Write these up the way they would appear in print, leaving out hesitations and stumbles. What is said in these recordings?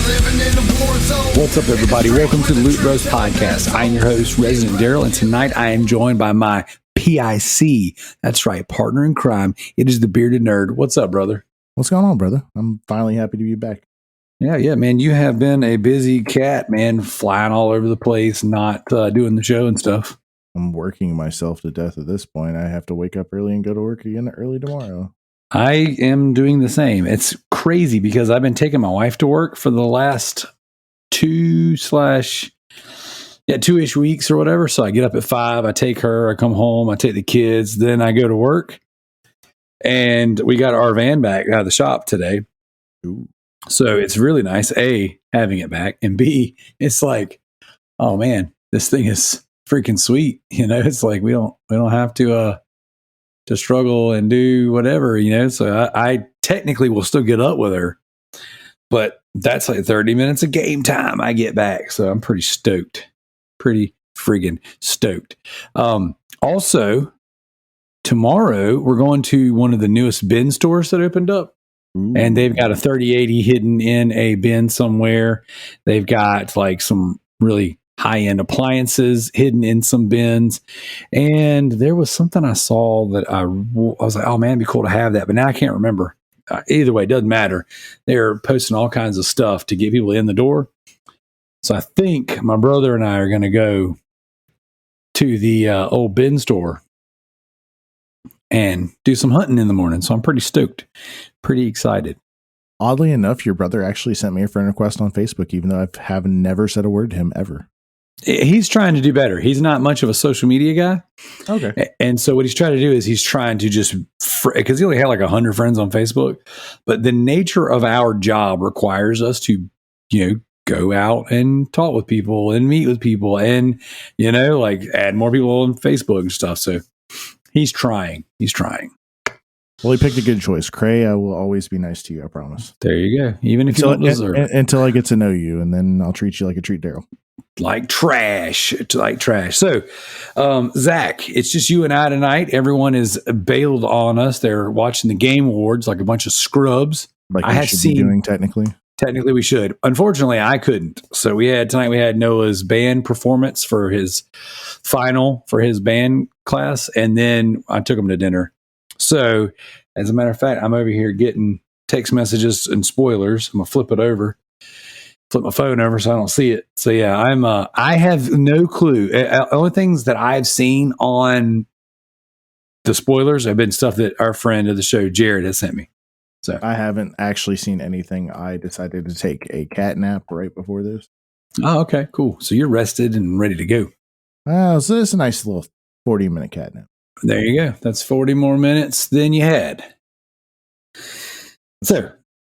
What's up, everybody? Welcome to the Loot Bros Podcast. I am your host, Resident Darrell, and tonight I am joined by my PIC. That's right, partner in crime. It is the Bearded Nerd. What's up, brother? What's going on, brother? I'm finally happy to be back. Yeah, man. You have been a busy cat, man, flying all over the place, not doing the show and stuff. I'm working myself to death at this point. I have to wake up early and go to work again early tomorrow. I am doing the same. It's crazy because I've been taking my wife to work for the last 2-ish weeks or whatever. So I get up at 5, I take her, I come home, I take the kids, then I go to work. And we got our van back out of the shop today. Ooh. So it's really nice, A, having it back, and B, it's like, oh man, this thing is freaking sweet. You know, it's like we don't have to struggle and do whatever, you know. So I technically will still get up with her, but that's like 30 minutes of game time I get back. So I'm pretty stoked. Pretty friggin' stoked. Also, tomorrow we're going to one of the newest bin stores that opened up. Ooh. And they've got a 3080 hidden in a bin somewhere. They've got like some really high-end appliances hidden in some bins. And there was something I saw that I was like, oh man, it'd be cool to have that. But now I can't remember. Either way, it doesn't matter. They're posting all kinds of stuff to get people in the door. So I think my brother and I are going to go to the old bin store and do some hunting in the morning. So I'm pretty stoked, pretty excited. Oddly enough, your brother actually sent me a friend request on Facebook, even though I have never said a word to him ever. He's trying to do better. He's not much of a social media guy. Okay. And so what he's trying to do is he's trying to just, because he only had like 100 friends on Facebook, but the nature of our job requires us to, you know, go out and talk with people and meet with people and, you know, like add more people on Facebook and stuff. So he's trying. Well, he picked a good choice. Cray, I will always be nice to you, I promise. There you go. Even if you don't deserve it. Until I get to know you, and then I'll treat you like I treat Darrell. Like trash. So, Zach, it's just you and I tonight. Everyone is bailed on us. They're watching the Game Awards like a bunch of scrubs. Like I should be doing technically. Technically, we should. Unfortunately, I couldn't. So we had Noah's band performance for his final for his band class, and then I took him to dinner. So, as a matter of fact, I'm over here getting text messages and spoilers. I'm gonna flip my phone over so I don't see it. So yeah, I have no clue. Only things that I've seen on the spoilers have been stuff that our friend of the show, Jared, has sent me. So I haven't actually seen anything. I decided to take a cat nap right before this. Oh, okay, cool. So you're rested and ready to go. So it's a nice little 40-minute cat nap. There you go. That's 40 more minutes than you had. So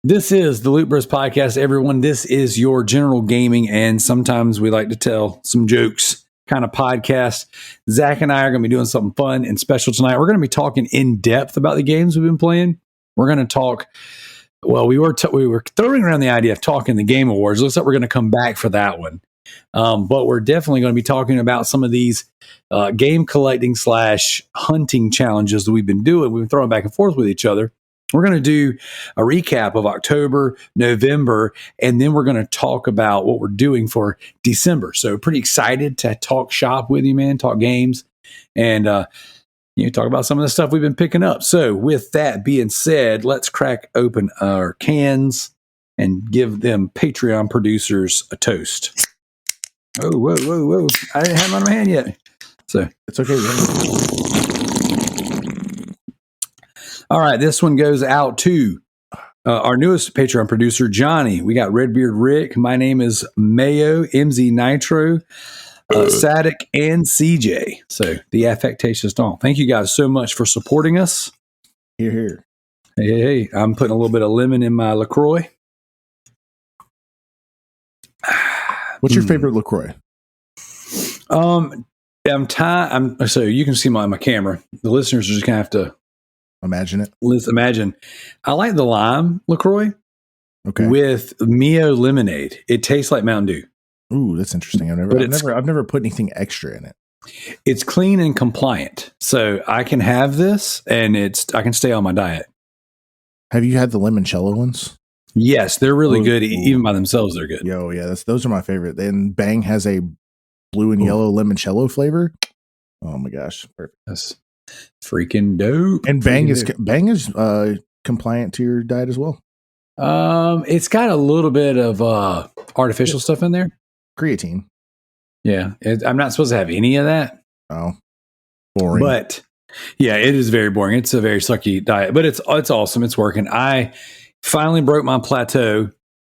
this is the Loot Bros Podcast, everyone. This is your general gaming and sometimes we like to tell some jokes kind of podcast. Zach and I are going to be doing something fun and special tonight. We're going to be talking in depth about the games we've been playing. We're going to talk. Well, we were throwing around the idea of talking the Game Awards. Looks like we're going to come back for that one. But we're definitely going to be talking about some of these game collecting / hunting challenges that we've been doing. We've been throwing back and forth with each other. We're going to do a recap of October, November, and then we're going to talk about what we're doing for December. So pretty excited to talk shop with you, man, talk games, and talk about some of the stuff we've been picking up. So with that being said, let's crack open our cans and give them Patreon producers a toast. Oh, whoa. I didn't have them on my hand yet. So it's okay. All right. This one goes out to our newest Patreon producer, Johnny. We got Redbeard Rick. My name is Mayo, MZ Nitro, Sadik, and CJ. So the affectatious dawn. Thank you guys so much for supporting us. Here. Hey. I'm putting a little bit of lemon in my LaCroix. What's your favorite LaCroix? So you can see my camera. The listeners are just gonna have to imagine it. Let's imagine. I like the lime LaCroix. Okay. With Mio lemonade. It tastes like Mountain Dew. Ooh, that's interesting. I've never put anything extra in it. It's clean and compliant, so I can have this, and I can stay on my diet. Have you had the limoncello ones? Yes, they're really good. Even by themselves, they're good. Yo, yeah, those are my favorite. Then Bang has a blue and yellow limoncello flavor. Oh my gosh, perfect. That's freaking dope. And Bang is compliant to your diet as well. It's got a little bit of artificial stuff in there. Creatine. Yeah, I'm not supposed to have any of that. Oh, boring. But yeah, it is very boring. It's a very sucky diet, but it's awesome. It's working. I finally broke my plateau.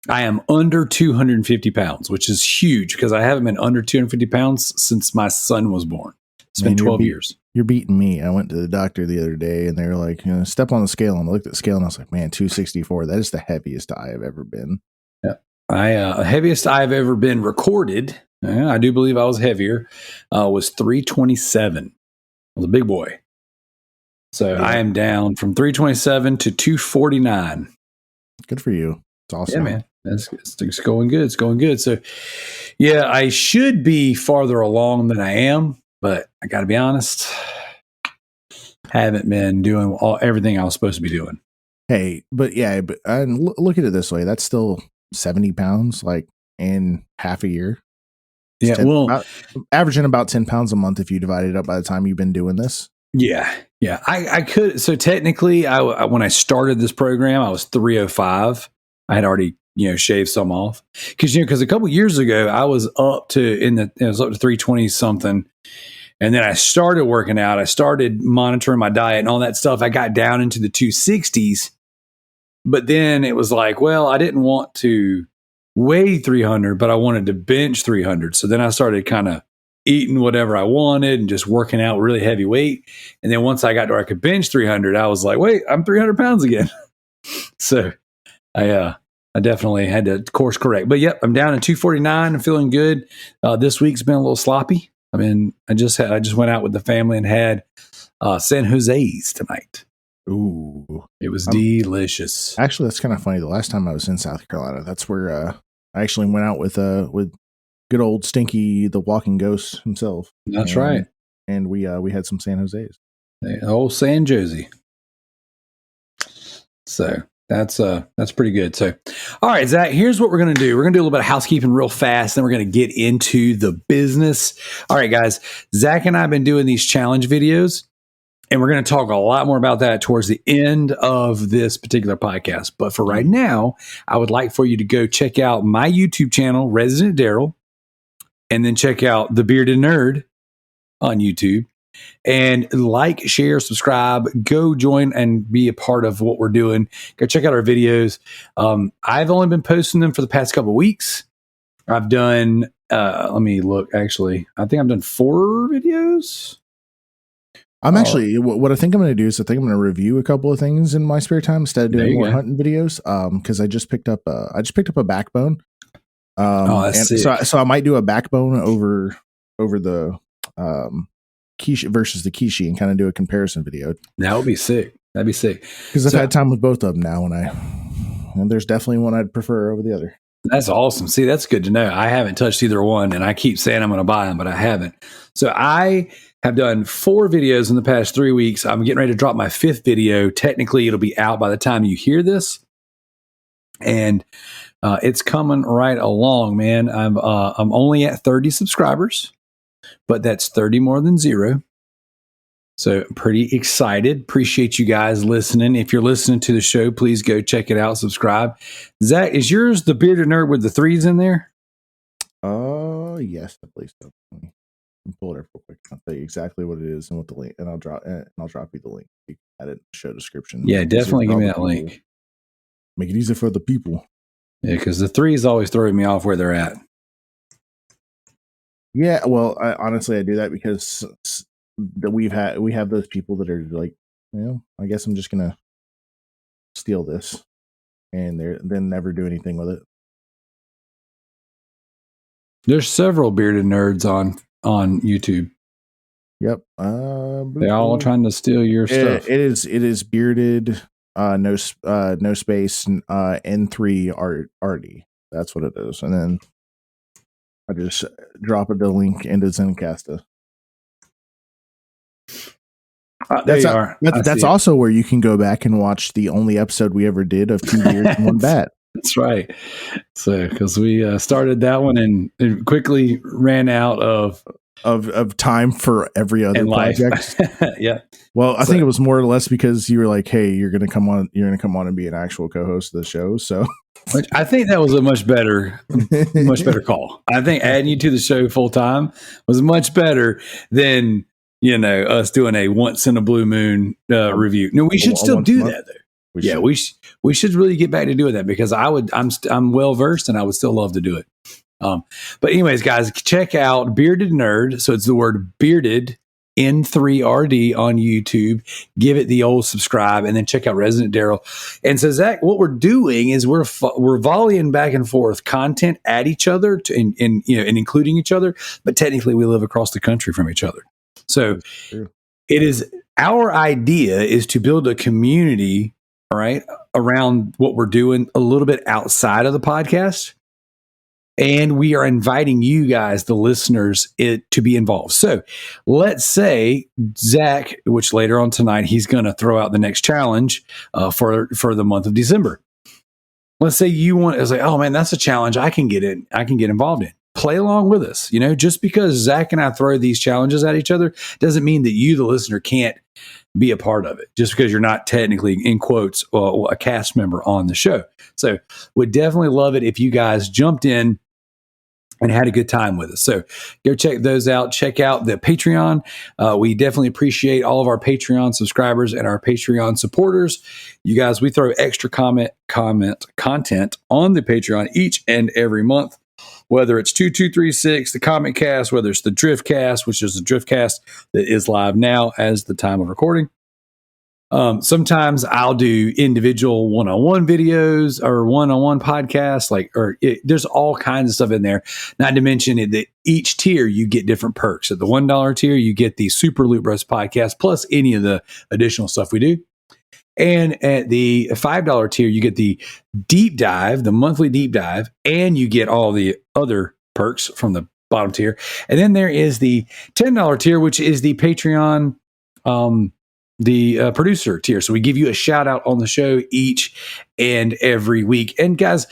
I am under 250 pounds, which is huge because I haven't been under 250 pounds since my son was born. It's been 12 years. You're beating me. I went to the doctor the other day and they were like, step on the scale. And I looked at the scale and I was like, man, 264. That is the heaviest I have ever been. Yeah. Heaviest I've ever been recorded. I do believe I was heavier. Was 327. I was a big boy. So yeah. I am down from 327 to 249. Good for you. It's awesome. Yeah, man. It's going good. It's going good. So, yeah, I should be farther along than I am, but I got to be honest, haven't been doing everything I was supposed to be doing. Hey, but look at it this way. That's still 70 pounds, like in half a year. Yeah, averaging about 10 pounds a month if you divide it up by the time you've been doing this. Yeah. I could. So technically, when I started this program, I was 305. I had already, shaved some off because a couple years ago I was up to 320 something, and then I started working out. I started monitoring my diet and all that stuff. I got down into the 260s, but then it was like, well, I didn't want to weigh 300, but I wanted to bench 300. So then I started kind of eating whatever I wanted and just working out really heavy weight. And then once I got to where I could bench 300, I was like, wait, I'm 300 pounds again. So I definitely had to course correct. But yep, I'm down to 249. I'm feeling good. This week's been a little sloppy. I mean, I just went out with the family and had San Jose's tonight. Ooh, it was delicious. Actually, that's kind of funny. The last time I was in South Carolina, that's where I actually went out with good old Stinky, the walking ghost himself. That's right. And we had some San Jose's. Old San Jose. So that's pretty good. So, all right, Zach, here's what we're going to do. We're going to do a little bit of housekeeping real fast. Then we're going to get into the business. All right, guys, Zach and I have been doing these challenge videos, and we're going to talk a lot more about that towards the end of this particular podcast. But for right now, I would like for you to go check out my YouTube channel, Resident Darrell, and then check out The Bearded Nerd on YouTube. And like, share, subscribe, go join and be a part of what we're doing. Go check out our videos. I've only been posting them for the past couple of weeks. I've done, let me look, actually. I think I've done 4 videos. I'm actually, what I think I'm going to do is I think I'm going to review a couple of things in my spare time instead of doing more hunting videos. Because I just picked up a backbone. That's sick. So I might do a backbone over the Kishi versus the Kishi and kind of do a comparison video. That would be sick. That'd be sick. Because I've had time with both of them now, and there's definitely one I'd prefer over the other. That's awesome. See, that's good to know. I haven't touched either one, and I keep saying I'm going to buy them, but I haven't. So I have done 4 videos in the past 3 weeks. I'm getting ready to drop my 5th video. Technically, it'll be out by the time you hear this, and it's coming right along, man. I'm only at 30 subscribers, but that's 30 more than 0. So I'm pretty excited. Appreciate you guys listening. If you're listening to the show, please go check it out. Subscribe. Zach, is yours The Bearded Nerd with the 3s in there? Yes, I believe so. Let me pull it up real quick. I'll tell you exactly what it is and what the link, and I'll drop you the link. You can add it in the show description. Yeah, definitely give me that link. Make it easier for the people. Yeah, because the 3s always throw me off where they're at. Yeah, well, I do that because we have those people that are like, I guess I'm just gonna steal this, and then never do anything with it. There's several bearded nerds on YouTube. Yep, they're all trying to steal your stuff. It is bearded, no space, N3 RD. That's what it is, and then I just drop the link into Zencastr. That's also where you can go back and watch the only episode we ever did of 2 Beards and 1 Bat. That's right. So, because we started that one and it quickly ran out of time for every other in life. project. Yeah. Well, I So- think it was more or less because you were like, "Hey, you're gonna come on and be an actual co-host of the show." So, Which I think that was a much better call. I think adding you to the show full time was much better than us doing a once in a blue moon review. No, we should still do that though. We should really get back to doing that because I'm well versed and I would still love to do it. But anyways, guys, check out Bearded Nerd. So it's the word bearded N3RD on YouTube. Give it the old subscribe and then check out Resident Darrell. And so Zach, what we're doing is we're volleying back and forth content at each other and including each other, but technically we live across the country from each other. So it is our idea is to build a community, all right, around what we're doing a little bit outside of the podcast. And we are inviting you guys, the listeners, to be involved. So let's say Zach, which later on tonight, he's going to throw out the next challenge for the month of December. Let's say you want to say, oh man, that's a challenge I can get involved in. Play along with us. Just because Zach and I throw these challenges at each other doesn't mean that you, the listener, can't be a part of it just because you're not technically, in quotes, a cast member on the show. So would definitely love it if you guys jumped in and had a good time with us. So go check those out. Check out the Patreon. We definitely appreciate all of our Patreon subscribers and our Patreon supporters. You guys, we throw extra content on the Patreon each and every month, whether it's 2236, the Comic Cast, whether it's the Drift Cast, which is the Drift Cast that is live now as the time of recording. Sometimes I'll do individual one-on-one videos or one-on-one podcasts, there's all kinds of stuff in there. Not to mention that each tier you get different perks. At the $1 tier, you get the Super Loot Bros podcast plus any of the additional stuff we do. And at the $5 tier, you get the deep dive, the monthly deep dive, and you get all the other perks from the bottom tier. And then there is the $10 tier, which is the Patreon the producer tier. So we give you a shout out on the show each and every week. And guys,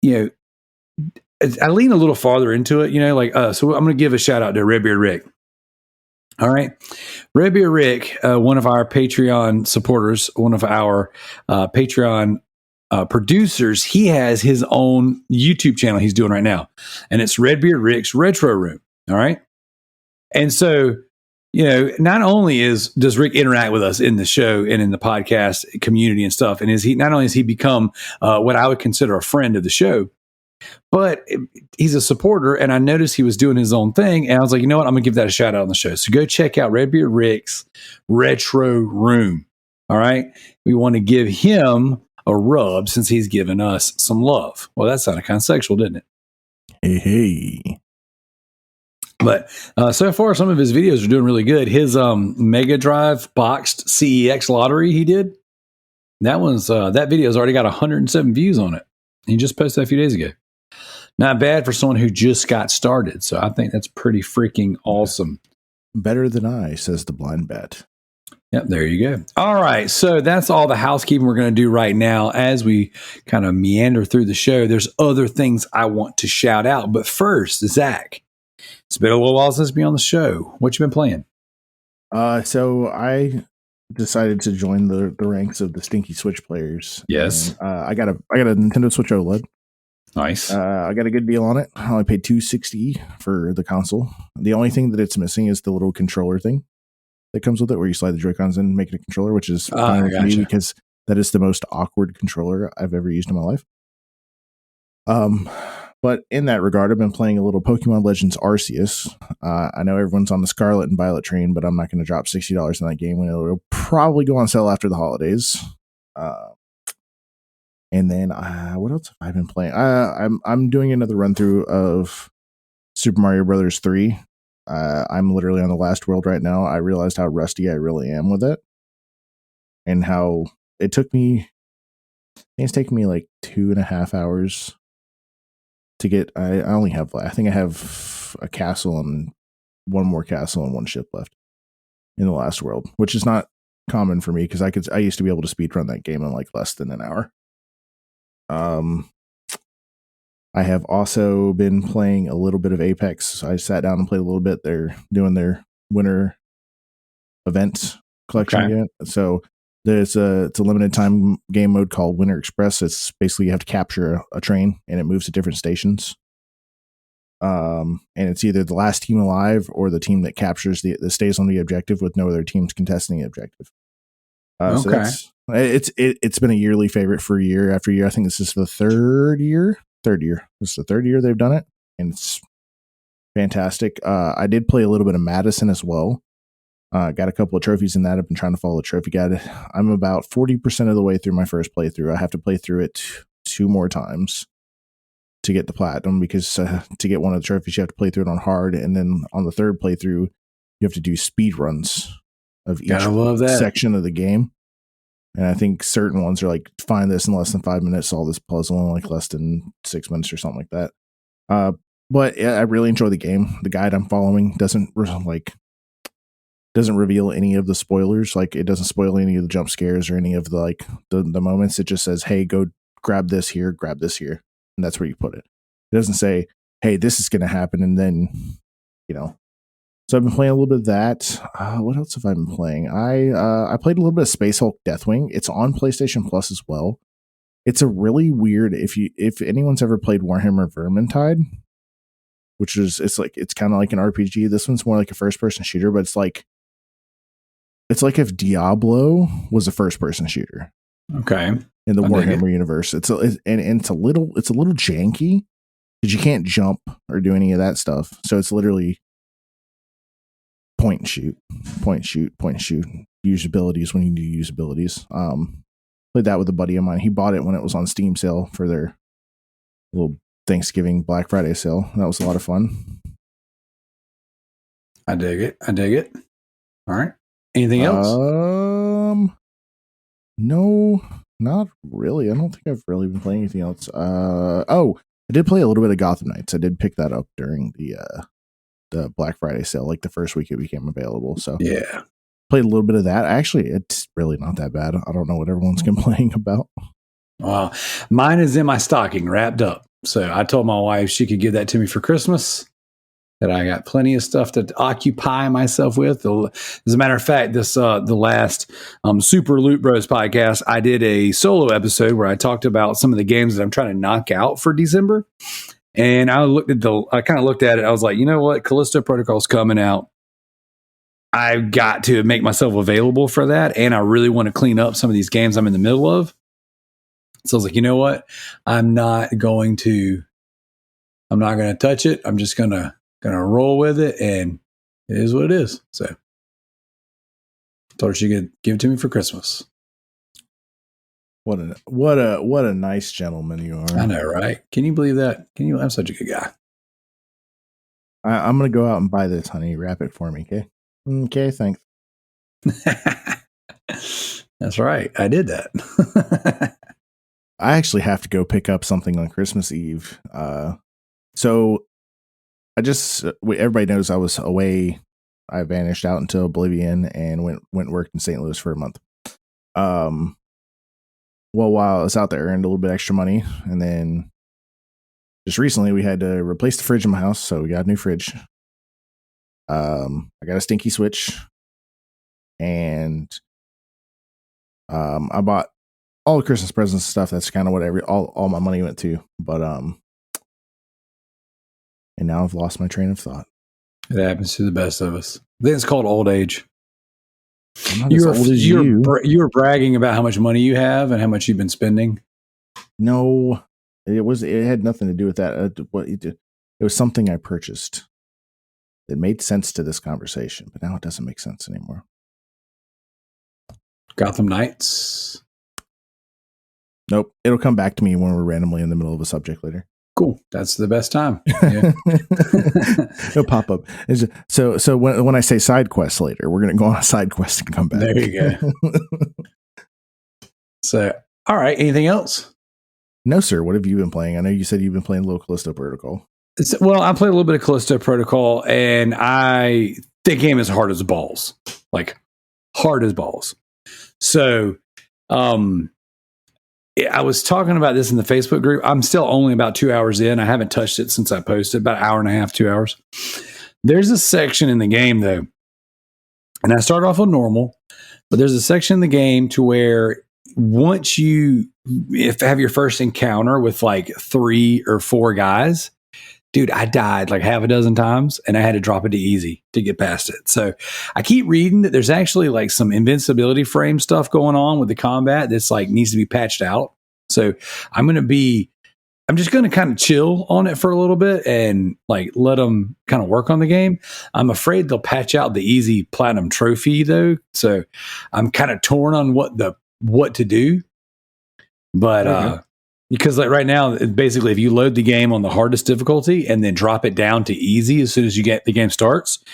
I lean a little farther into it, so I'm going to give a shout out to Redbeard Rick. All right. Redbeard Rick, one of our Patreon supporters, one of our Patreon producers, he has his own YouTube channel he's doing right now. And it's Redbeard Rick's Retro Room. All right. And so, not only does Rick interact with us in the show and in the podcast community and stuff, and not only has he become what I would consider a friend of the show, but he's a supporter. And I noticed he was doing his own thing, and I was like, you know what, I'm gonna give that a shout out on the show. So go check out Redbeard Rick's Retro Room. All right, we want to give him a rub since he's given us some love. Well, that sounded kind of sexual, didn't it? Hey. But so far, some of his videos are doing really good. His Mega Drive boxed CEX lottery he did, that video's already got 107 views on it. He just posted that a few days ago. Not bad for someone who just got started. So I think that's pretty freaking awesome. Better than I, says the blind bat. Yep, there you go. All right, so that's all the housekeeping we're going to do right now. As we kind of meander through the show, there's other things I want to shout out. But first, Zach. It's been a little while since been on the show. What you been playing? So I decided to join the ranks of the Stinky Switch players. Yes. And, I got a Nintendo Switch OLED. Nice. I got a good deal on it. I only paid $260 for the console. The only thing that it's missing is the little controller thing that comes with it, where you slide the Joy-Cons in, make it a controller, which is fine with me because that is the most awkward controller I've ever used in my life. But in that regard, I've been playing a little Pokemon Legends Arceus. I know everyone's on the Scarlet and Violet train, but I'm not going to drop $60 in that game when it'll probably go on sale after the holidays. And then what else have I been playing? I'm doing another run through of Super Mario Brothers 3. I'm literally on the last world right now. I realized how rusty I really am with it, and how it took me. It's taken me like 2.5 hours to get. I think I have a castle and one more castle and one ship left in the last world, which is not common for me because I used to be able to speedrun that game in like less than an hour. I have also been playing a little bit of Apex. I sat down and played a little bit. They're doing their winter events collection again. So it's a limited time game mode called Winter Express. It's basically you have to capture a train and it moves to different stations. And it's either the last team alive or the team that captures that stays on the objective with no other teams contesting the objective. So it's been a yearly favorite for year after year. I think this is the third year. This is the third year they've done it, and it's fantastic. I did play a little bit of Madison as well. Got a couple of trophies in that. I've been trying to follow the trophy guide. I'm about 40% of the way through my first playthrough. I have to play through it 2 more times to get the platinum, because to get one of the trophies, you have to play through it on hard, and then on the third playthrough, you have to do speed runs of each section of the game. And I think certain ones are like, find this in less than 5 minutes, solve this puzzle in like less than 6 minutes or something like that. But yeah, I really enjoy the game. The guide I'm following doesn't reveal any of the spoilers. Like, it doesn't spoil any of the jump scares or any of the the moments. It just says, hey, go grab this here, and that's where you put it. It doesn't say, hey, this is going to happen, and then, So I've been playing a little bit of that. What else have I been playing? I played a little bit of Space Hulk Deathwing. It's on PlayStation Plus as well. It's a really weird, if anyone's ever played Warhammer Vermintide, which is it's kind of like an RPG. This one's more like a first person shooter, but it's like if Diablo was a first person shooter. Okay. In the Warhammer universe. It's a little janky because you can't jump or do any of that stuff. So it's literally point and shoot. Use abilities when you need to use abilities. Played that with a buddy of mine. He bought it when it was on Steam sale for their little Thanksgiving Black Friday sale. That was a lot of fun. I dig it. All right. Anything else? No, not really. I don't think I've really been playing anything else. I did play a little bit of Gotham Knights. I did pick that up during the Black Friday sale, like the first week it became available. So yeah, played a little bit of that. Actually, it's really not that bad. I don't know what everyone's complaining about. Well, mine is in my stocking wrapped up. So I told my wife she could give that to me for Christmas, that I got plenty of stuff to occupy myself with. As a matter of fact, this the last Super Loot Bros podcast, I did a solo episode where I talked about some of the games that I'm trying to knock out for December. And I kind of looked at it. I was like, you know what? Callisto Protocol's coming out. I've got to make myself available for that. And I really want to clean up some of these games I'm in the middle of. So I was like, you know what? I'm not going to touch it. I'm just going to roll with it. And it is what it is. So I told her she could give it to me for Christmas. What a nice gentleman you are. I know, right? Can you believe that? I'm such a good guy. I'm going to go out and buy this, honey. Wrap it for me, okay? Okay, thanks. That's right. I did that. I actually have to go pick up something on Christmas Eve. So everybody knows I was away. I vanished out into oblivion and went and worked in St. Louis for a month. Well, while I was out there, I earned a little bit extra money. And then just recently we had to replace the fridge in my house. So we got a new fridge. I got a stinky switch, and I bought all the Christmas presents and stuff. That's kind of what all my money went to. But and now I've lost my train of thought. It happens to the best of us. I think it's called old age. I'm not as old as you. You were bragging about how much money you have and how much you've been spending. No, it had nothing to do with that. It was something I purchased. It made sense to this conversation, but now it doesn't make sense anymore. Gotham Knights? Nope. It'll come back to me when we're randomly in the middle of a subject later. Cool. That's the best time. Yeah. It'll pop up. So when I say side quest later, we're going to go on a side quest and come back. There you go. So, all right. Anything else? No, sir. What have you been playing? I know you said you've been playing a little Callisto Protocol. Well, I played a little bit of Callisto Protocol, and the game is hard as balls. Like, hard as balls. So, I was talking about this in the Facebook group. I'm still only about 2 hours in. I haven't touched it since I posted, about an hour and a half, 2 hours. There's a section in the game, though, and I started off on normal, but there's a section in the game to where once you have your first encounter with like 3 or 4 guys, dude, I died like half a dozen times and I had to drop it to easy to get past it. So I keep reading that there's actually like some invincibility frame stuff going on with the combat that's like needs to be patched out. So I'm just going to kind of chill on it for a little bit and like let them kind of work on the game. I'm afraid they'll patch out the easy platinum trophy though. So I'm kind of torn on what to do. But, because like right now, basically, if you load the game on the hardest difficulty and then drop it down to easy as soon as you get the game starts,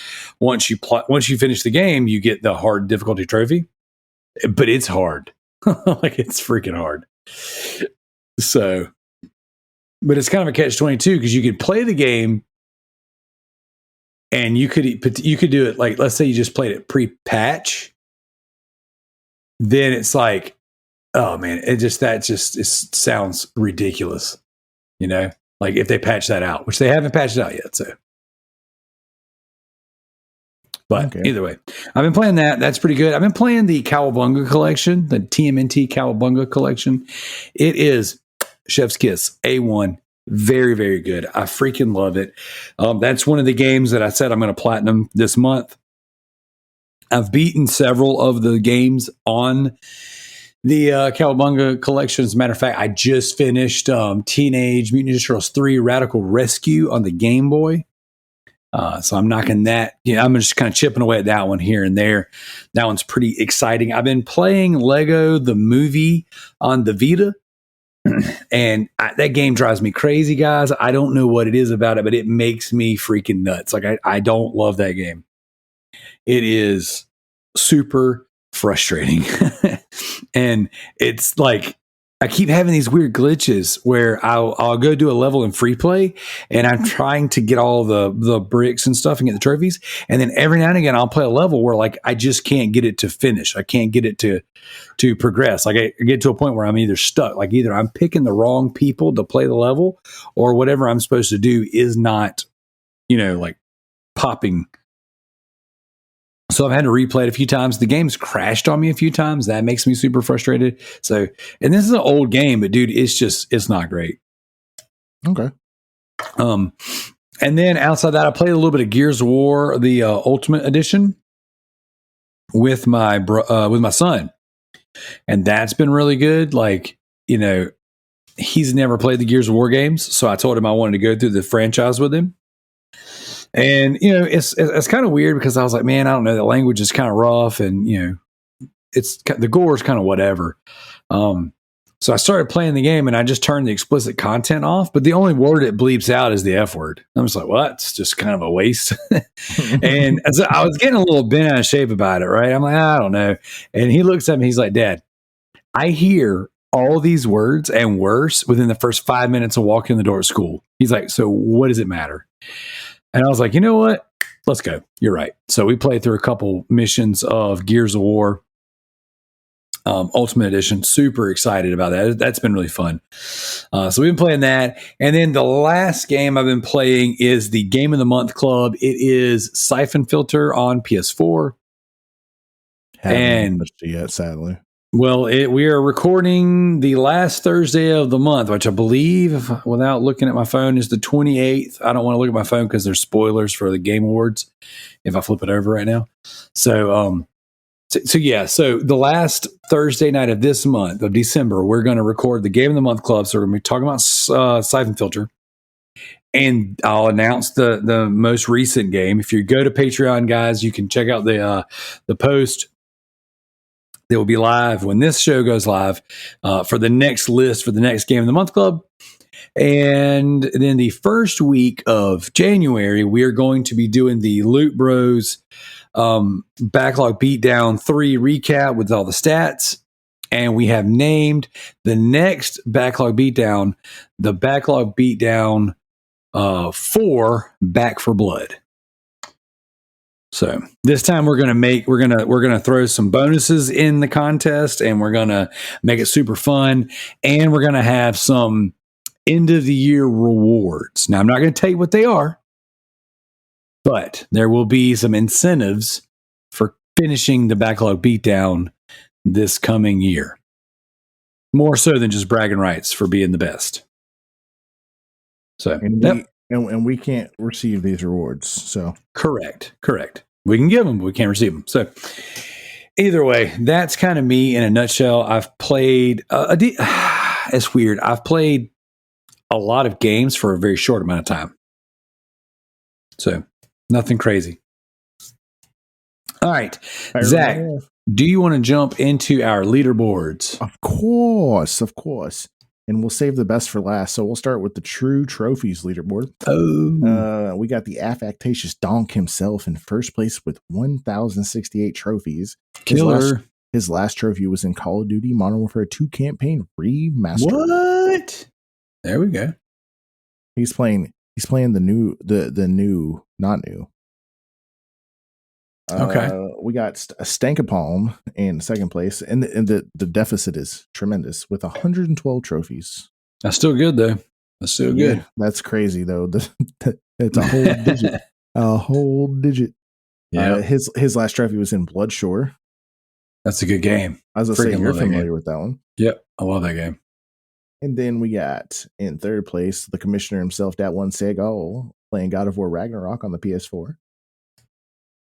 once you finish the game, you get the hard difficulty trophy. But it's hard, like it's freaking hard. So, but it's kind of a catch-22 because you could play the game and you could do it like, let's say you just played it pre-patch, then it's like, oh man, it sounds ridiculous, you know, like if they patch that out, which they haven't patched it out yet. So, but either way, I've been playing that. That's pretty good. I've been playing the Cowabunga collection, the TMNT Cowabunga collection. It is chef's kiss, A1. Very, very good. I freaking love it. That's one of the games that I said I'm going to platinum this month. I've beaten several of the games on the Cowabunga collection. As a matter of fact, I just finished Teenage Mutant Ninja Turtles 3 Radical Rescue on the Game Boy. So I'm knocking that. I'm just kind of chipping away at that one here and there. That one's pretty exciting. I've been playing Lego the Movie on the Vita. And that game drives me crazy, guys. I don't know what it is about it, but it makes me freaking nuts. Like I don't love that game. It is super frustrating. And it's like I keep having these weird glitches where I'll go do a level in free play and I'm trying to get all the bricks and stuff and get the trophies. And then every now and again I'll play a level where like I just can't get it to finish. I can't get it to progress. Like I get to a point where I'm either stuck, like either I'm picking the wrong people to play the level or whatever I'm supposed to do is not, like popping. So I've had to replay it a few times. The game's crashed on me a few times. That makes me super frustrated. So, and this is an old game, but dude, it's not great. Okay. And then outside that, I played a little bit of Gears of War, the Ultimate Edition with my son. And that's been really good. Like, he's never played the Gears of War games. So I told him I wanted to go through the franchise with him. And, it's kind of weird because I was like, man, I don't know. The language is kind of rough and, the gore is kind of whatever. So I started playing the game and I just turned the explicit content off. But the only word it bleeps out is the F word. I'm just like, what? It's just kind of a waste. And so I was getting a little bent out of shape about it, right? I'm like, I don't know. And he looks at me. He's like, Dad, I hear all these words and worse within the first 5 minutes of walking in the door at school. He's like, so what does it matter? And I was like, you know what? Let's go. You're right. So we played through a couple missions of Gears of War Ultimate Edition. Super excited about that. That's been really fun. So we've been playing that. And then the last game I've been playing is the Game of the Month Club. It is Siphon Filter on PS4. Haven't touched it yet, sadly. Well, we are recording the last Thursday of the month, which I believe, without looking at my phone, is the 28th. I don't want to look at my phone because there's spoilers for the Game Awards if I flip it over right now. So the last Thursday night of this month of December, we're going to record the Game of the Month Club. So we're going to be talking about Siphon Filter. And I'll announce the most recent game. If you go to Patreon, guys, you can check out the post. They will be live when this show goes live for the next list for the next Game of the Month Club. And then the first week of January, we are going to be doing the Loot Bros Backlog Beatdown 3 recap with all the stats. And we have named the next Backlog Beatdown the Backlog Beatdown 4 Back for Blood. So this time we're gonna throw some bonuses in the contest, and we're gonna make it super fun, and we're gonna have some end of the year rewards. Now I'm not gonna tell you what they are, but there will be some incentives for finishing the backlog beatdown this coming year. More so than just bragging rights for being the best. So and we can't receive these rewards. So correct. We can give them, but we can't receive them. So either way, that's kind of me in a nutshell. I've played. It's weird. I've played a lot of games for a very short amount of time. So nothing crazy. All right, Zach, do you want to jump into our leaderboards? Of course. And we'll save the best for last. So we'll start with the True Trophies leaderboard. Oh. We got the affectatious Donk himself in first place with 1,068 trophies. Killer. His last trophy was in Call of Duty Modern Warfare 2 campaign remastered. What? There we go. He's playing the new, not new. Okay. We got Stankapalm in second place, and the deficit is tremendous with 112 trophies. That's still good though. That's still good. That's crazy though. It's a whole digit. A whole digit. Yeah. His last trophy was in Bloodshore. That's a good game. I was gonna say you're familiar with that one. Yep, I love that game. And then we got in third place the commissioner himself, that one Segal, playing God of War Ragnarok on the PS4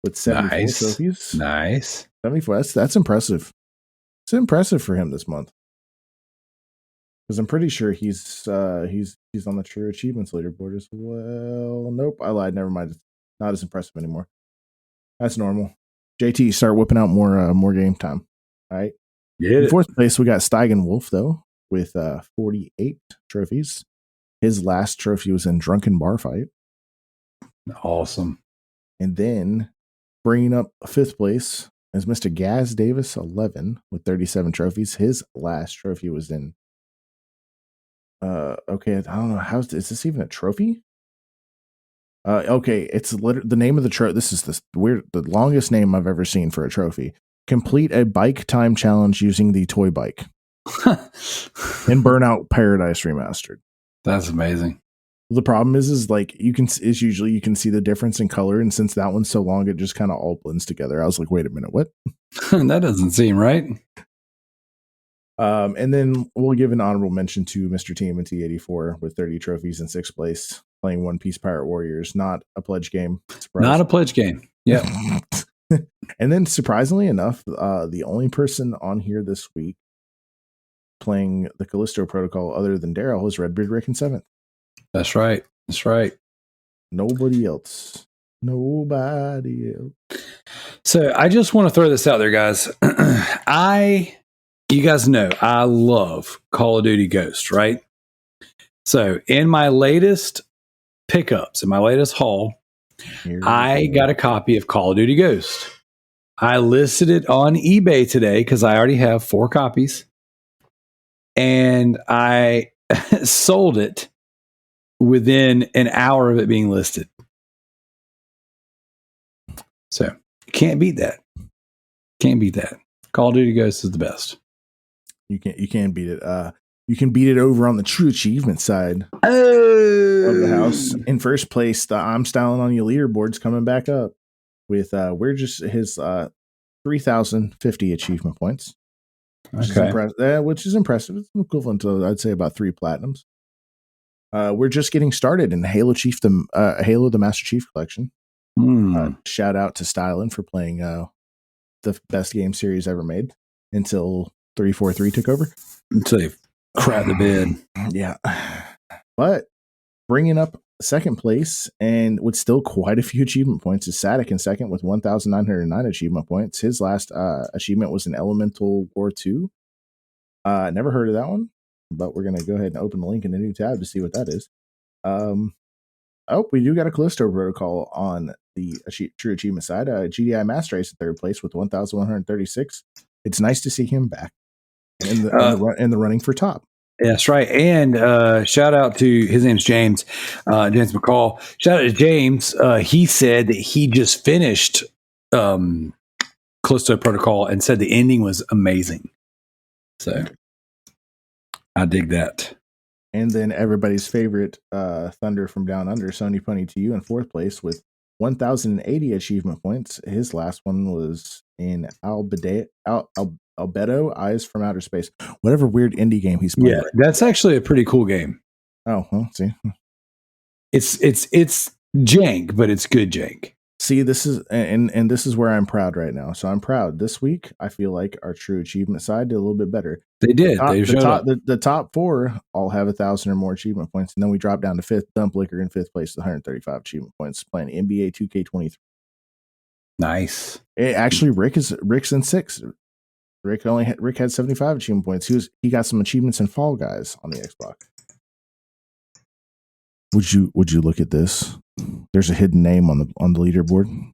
with 74 trophies. Nice. 74. That's impressive. It's impressive for him this month. Because I'm pretty sure he's on the True Achievements leaderboard as well. Nope, I lied. Never mind. It's not as impressive anymore. That's normal. JT, start whipping out more game time. All right. Yeah. In fourth place, we got Steigen Wolf though with 48 trophies. His last trophy was in Drunken Bar Fight. Awesome. And then bringing up fifth place is Mr. Gaz Davis, 11 with 37 trophies. His last trophy was in. Okay, I don't know is this even a trophy? Okay, it's the name of the trophy. This is the longest name I've ever seen for a trophy. Complete a bike time challenge using the toy bike in Burnout Paradise Remastered. That's amazing. The problem is like you can see the difference in color, and since that one's so long, it just kind of all blends together. I was like, wait a minute, what? That doesn't seem right. And then we'll give an honorable mention to Mr. TMNT84 with 30 trophies in sixth place, playing One Piece Pirate Warriors. Not a pledge game. Surprise. Not a pledge game. Yeah. And then, surprisingly enough, the only person on here this week playing the Callisto Protocol other than Darrell is Redbeard Rick in 7th. That's right. Nobody else. So I just want to throw this out there, guys. You guys know I love Call of Duty Ghost, right? So in my latest pickups, in my latest haul, I got a copy of Call of Duty Ghost. I listed it on eBay today because I already have 4 copies. And I sold it within an hour of it being listed. So you can't beat that. Call of Duty Ghost is the best. You can't beat it. You can beat it over on the True Achievement side of the house. In first place, the I'm Styling on You leaderboard's coming back up with his 3,050 achievement points. Which is impressive. It's equivalent to, I'd say, about 3 platinums. We're just getting started in Halo the Master Chief Collection. Shout out to Stylin for playing the best game series ever made until 343 took over. Until you crap the bed. Yeah. But bringing up second place and with still quite a few achievement points is Sadik in second with 1,909 achievement points. His last achievement was in Elemental War 2. Never heard of that one, but we're going to go ahead and open the link in a new tab to see what that is. We do got a Callisto Protocol on the True Achievement side. GDI Master Race in third place with 1,136. It's nice to see him back in the running for top. That's right. And shout out to his name's James, James McCall. Shout out to James. He said that he just finished Callisto Protocol and said the ending was amazing. So I dig that. And then everybody's favorite Thunder from Down Under, Sony Pony to you in fourth place with 1,080 achievement points. His last one was in Albedo, Eyes from Outer Space. Whatever weird indie game he's playing. Yeah, that's actually a pretty cool game. Oh, well, see. It's jank, but it's good jank. See, this is and this is where I'm proud right now. So I'm proud. This week, I feel like our true achievement side did a little bit better. They did. The top four all have 1,000 or more achievement points, and then we drop down to fifth. Dump Liquor in fifth place with 135 achievement points, playing NBA 2K23. Nice. Actually, Rick's in sixth. Rick had 75 achievement points. He got some achievements in Fall Guys on the Xbox. Would you look at this? There's a hidden name on the leaderboard.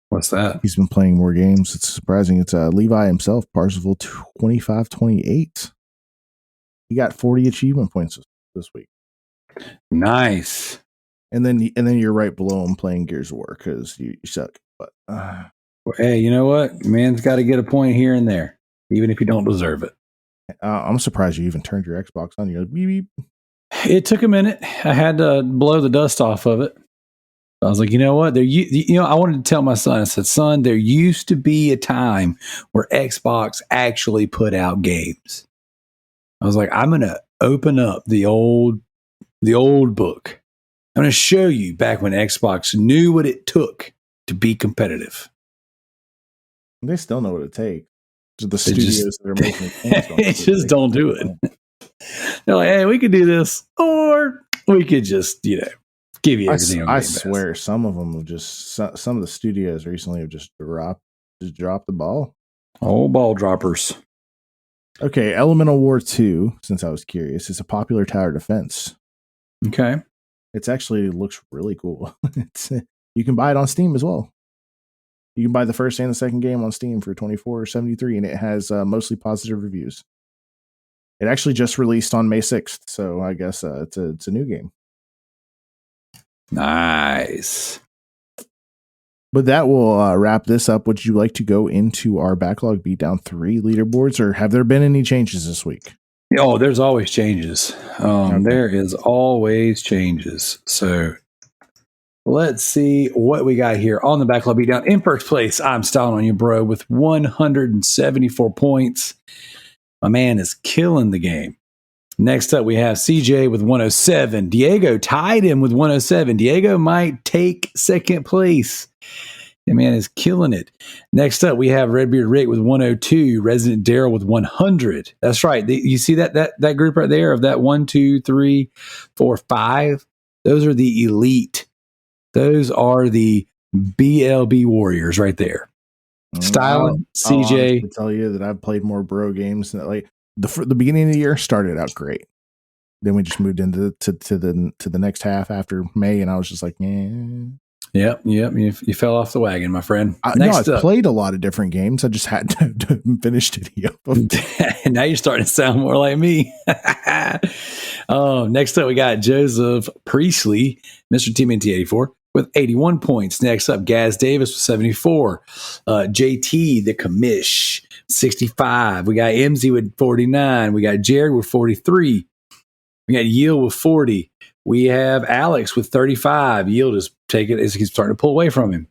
What's that? He's been playing more games. It's surprising. It's Levi himself, Parsifal 2528. He got 40 achievement points this week. Nice. And then you're right below him playing Gears of War because you suck. But hey, you know what? Man's got to get a point here and there, even if you don't deserve it. I'm surprised you even turned your Xbox on. You go beep beep. It took a minute. I had to blow the dust off of it. I was like, you know what? I wanted to tell my son. I said, son, there used to be a time where Xbox actually put out games. I was like, I'm going to open up the old book. I'm going to show you back when Xbox knew what it took to be competitive. They still know what it takes. The studios that are making games just don't do it. They're like, hey, we could do this, or we could just, give you everything. I swear, some of them have some of the studios recently have just dropped the ball. Oh, ball droppers. Okay, Elemental War 2, since I was curious, it's a popular tower defense. Okay. It actually looks really cool. You can buy it on Steam as well. You can buy the first and the second game on Steam for $24.73, and it has mostly positive reviews. It actually just released on May 6th, so I guess it's a new game. Nice. But that will wrap this up. Would you like to go into our Backlog Beatdown 3 leaderboards, or have there been any changes this week? Oh, there's always changes. Okay. There is always changes. So let's see what we got here on the Backlog Beatdown. In first place, I'm styling on you, bro, with 174 points. My man is killing the game. Next up, we have CJ with 107. Diego tied him with 107. Diego might take second place. The man is killing it. Next up, we have Redbeard Rick with 102. Resident Darrell with 100. That's right. You see that group right there of that 1, 2, 3, 4, 5? Those are the elite. Those are the BLB warriors right there. Styling, CJ. I'll tell you that I've played more bro games than the beginning of the year started out great. Then we just moved into to the next half after May, and I was just like, Yep. You fell off the wagon, my friend. I've played a lot of different games. I just had to finish any of them. Now you're starting to sound more like me. Next up, we got Joseph Priestley, Mr. TMNT84, with 81 points. Next up, Gaz Davis with 74. JT, the commish, 65. We got MZ with 49. We got Jared with 43. We got Yield with 40. We have Alex with 35. Yield is he's starting to pull away from him.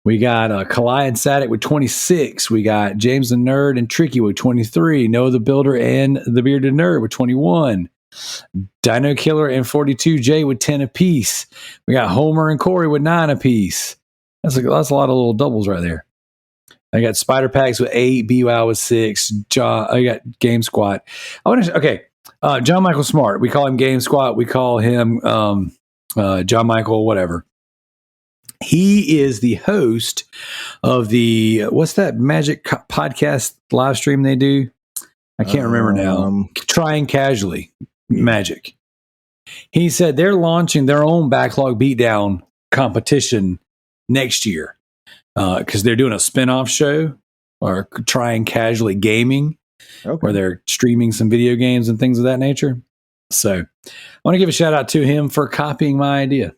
We got Kalai and Sadik with 26. We got James the Nerd and Tricky with 23. Noah the Builder and the Bearded Nerd with 21. Dino Killer and 42. Jay with 10 apiece. We got Homer and Corey with 9 apiece. That's a lot of little doubles right there. I got Spider Packs with 8. BWOW with 6. I got Game Squat. John Michael Smart. We call him Game Squat. We call him John Michael whatever. He is the host of the what's that magic podcast live stream they do? I can't remember now. Trying Casually Magic. He said they're launching their own Backlog Beatdown competition next year because they're doing a spinoff show or Trying Casually Gaming. where they're streaming some video games and things of that nature. So I want to give a shout out to him for copying my idea.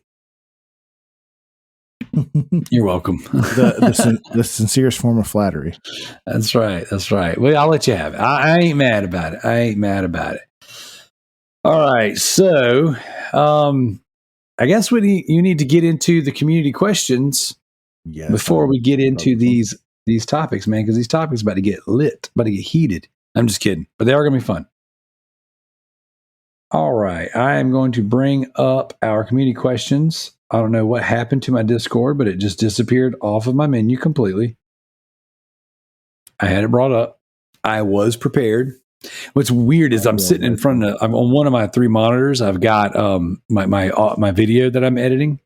You're welcome. the sincerest form of flattery. That's right. That's right. Well, I'll let you have it. I ain't mad about it. All right. So I guess you need to get into the community questions before we get into these topics, man, because these topics are about to get lit, about to get heated. I'm just kidding, but they are going to be fun. All right. I am going to bring up our community questions. I don't know what happened to my Discord, but it just disappeared off of my menu completely. I had it brought up. I was prepared. What's weird is I'm sitting in front of, I'm on one of my 3 monitors. I've got my video that I'm editing,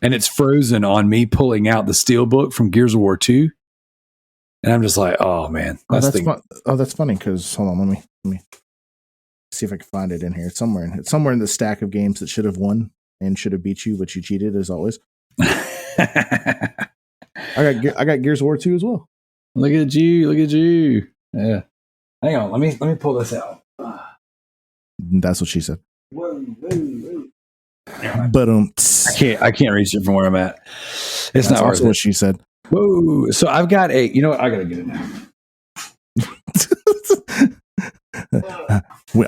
and it's frozen on me pulling out the Steelbook from Gears of War 2. And I'm just like, oh man, that's funny because hold on, let me see if I can find it in here. It's somewhere in the stack of games that should have won and should have beat you, but you cheated as always. I got Gears of War 2 as well. Look at you. Yeah. Hang on, let me pull this out. That's what she said. Whoa. But I can't reach it from where I'm at. It's not worth it. What she said. Whoa. So I've got you know what? I gotta get it now.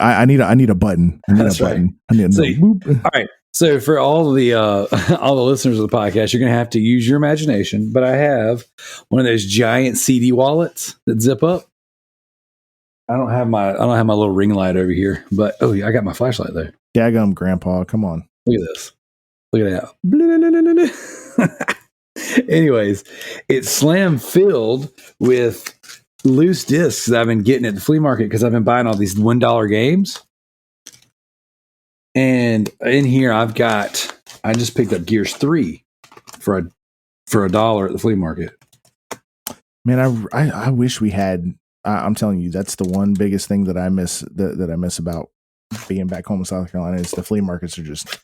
I need a button. That's right. I need a all right. So for all the listeners of the podcast, you're gonna have to use your imagination. But I have one of those giant CD wallets that zip up. I don't have my little ring light over here, but I got my flashlight though. Daggum, Grandpa, come on. Look at this. Look at that. Anyways, it's slam filled with loose discs that I've been getting at the flea market because I've been buying all these $1 games. And in here, I just picked up Gears 3 for $1 at the flea market. Man, I wish we had. I'm telling you, that's the one biggest thing that I miss that I miss about being back home in South Carolina is the flea markets are just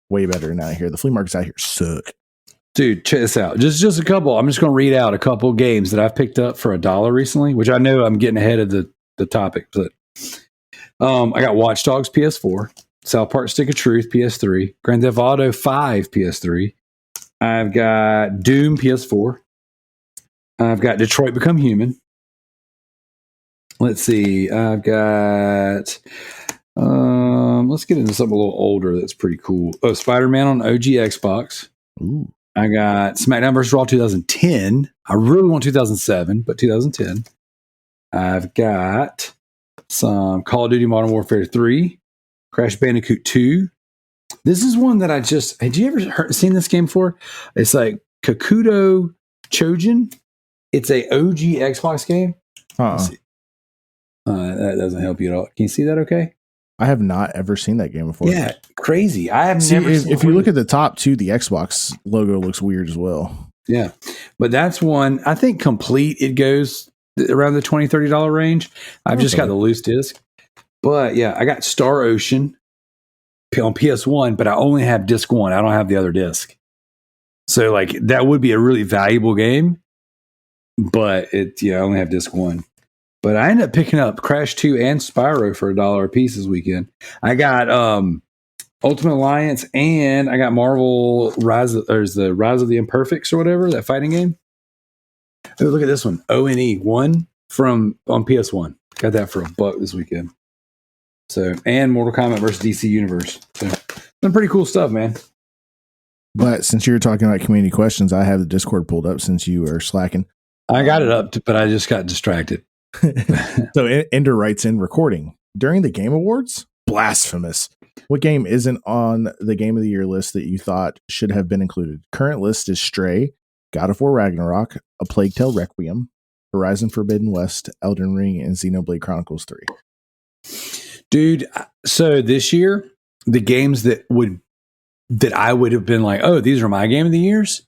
way better than out here. The flea markets out here suck. Dude, check this out. Just a couple. I'm just going to read out a couple games that I've picked up for $1 recently, which I know I'm getting ahead of the topic. But I got Watch Dogs PS4, South Park Stick of Truth PS3, Grand Theft Auto 5 PS3. I've got Doom PS4. I've got Detroit Become Human. Let's see. I've got. Let's get into something a little older that's pretty cool. Oh, Spider-Man on OG Xbox. Ooh. I got SmackDown vs. Raw 2010. I really want 2007, but 2010. I've got some Call of Duty Modern Warfare 3, Crash Bandicoot 2. This is one that had you ever seen this game before? It's like Kakuto Chojin. It's a OG Xbox game. That doesn't help you at all. Can you see that okay? I have not ever seen that game before. Yeah, crazy. I have never seen if you look at the top 2, the Xbox logo looks weird as well. Yeah. But that's one, I think complete, it goes around the $20, $30 range. I've just got the loose disc. But yeah, I got Star Ocean on PS1, but I only have disc 1. I don't have the other disc. So like that would be a really valuable game, but I only have disc 1. But I ended up picking up Crash 2 and Spyro for $1 a piece this weekend. I got Ultimate Alliance and I got Marvel Rise of the Imperfects or whatever, that fighting game. Oh, look at this one. ONE 1 on PS1. Got that for $1 this weekend. So, and Mortal Kombat versus DC Universe. So, some pretty cool stuff, man. But since you're talking about community questions, I have the Discord pulled up since you are slacking. I got it up, but I just got distracted. So Ender writes in recording during the Game Awards. Blasphemous. What game isn't on the Game of the Year list that you thought should have been included? Current list is Stray, God of War Ragnarok, A Plague Tale Requiem, Horizon Forbidden West, Elden Ring, and Xenoblade Chronicles 3. Dude, so this year, the games that I would have been like, oh, these are my Game of the Years,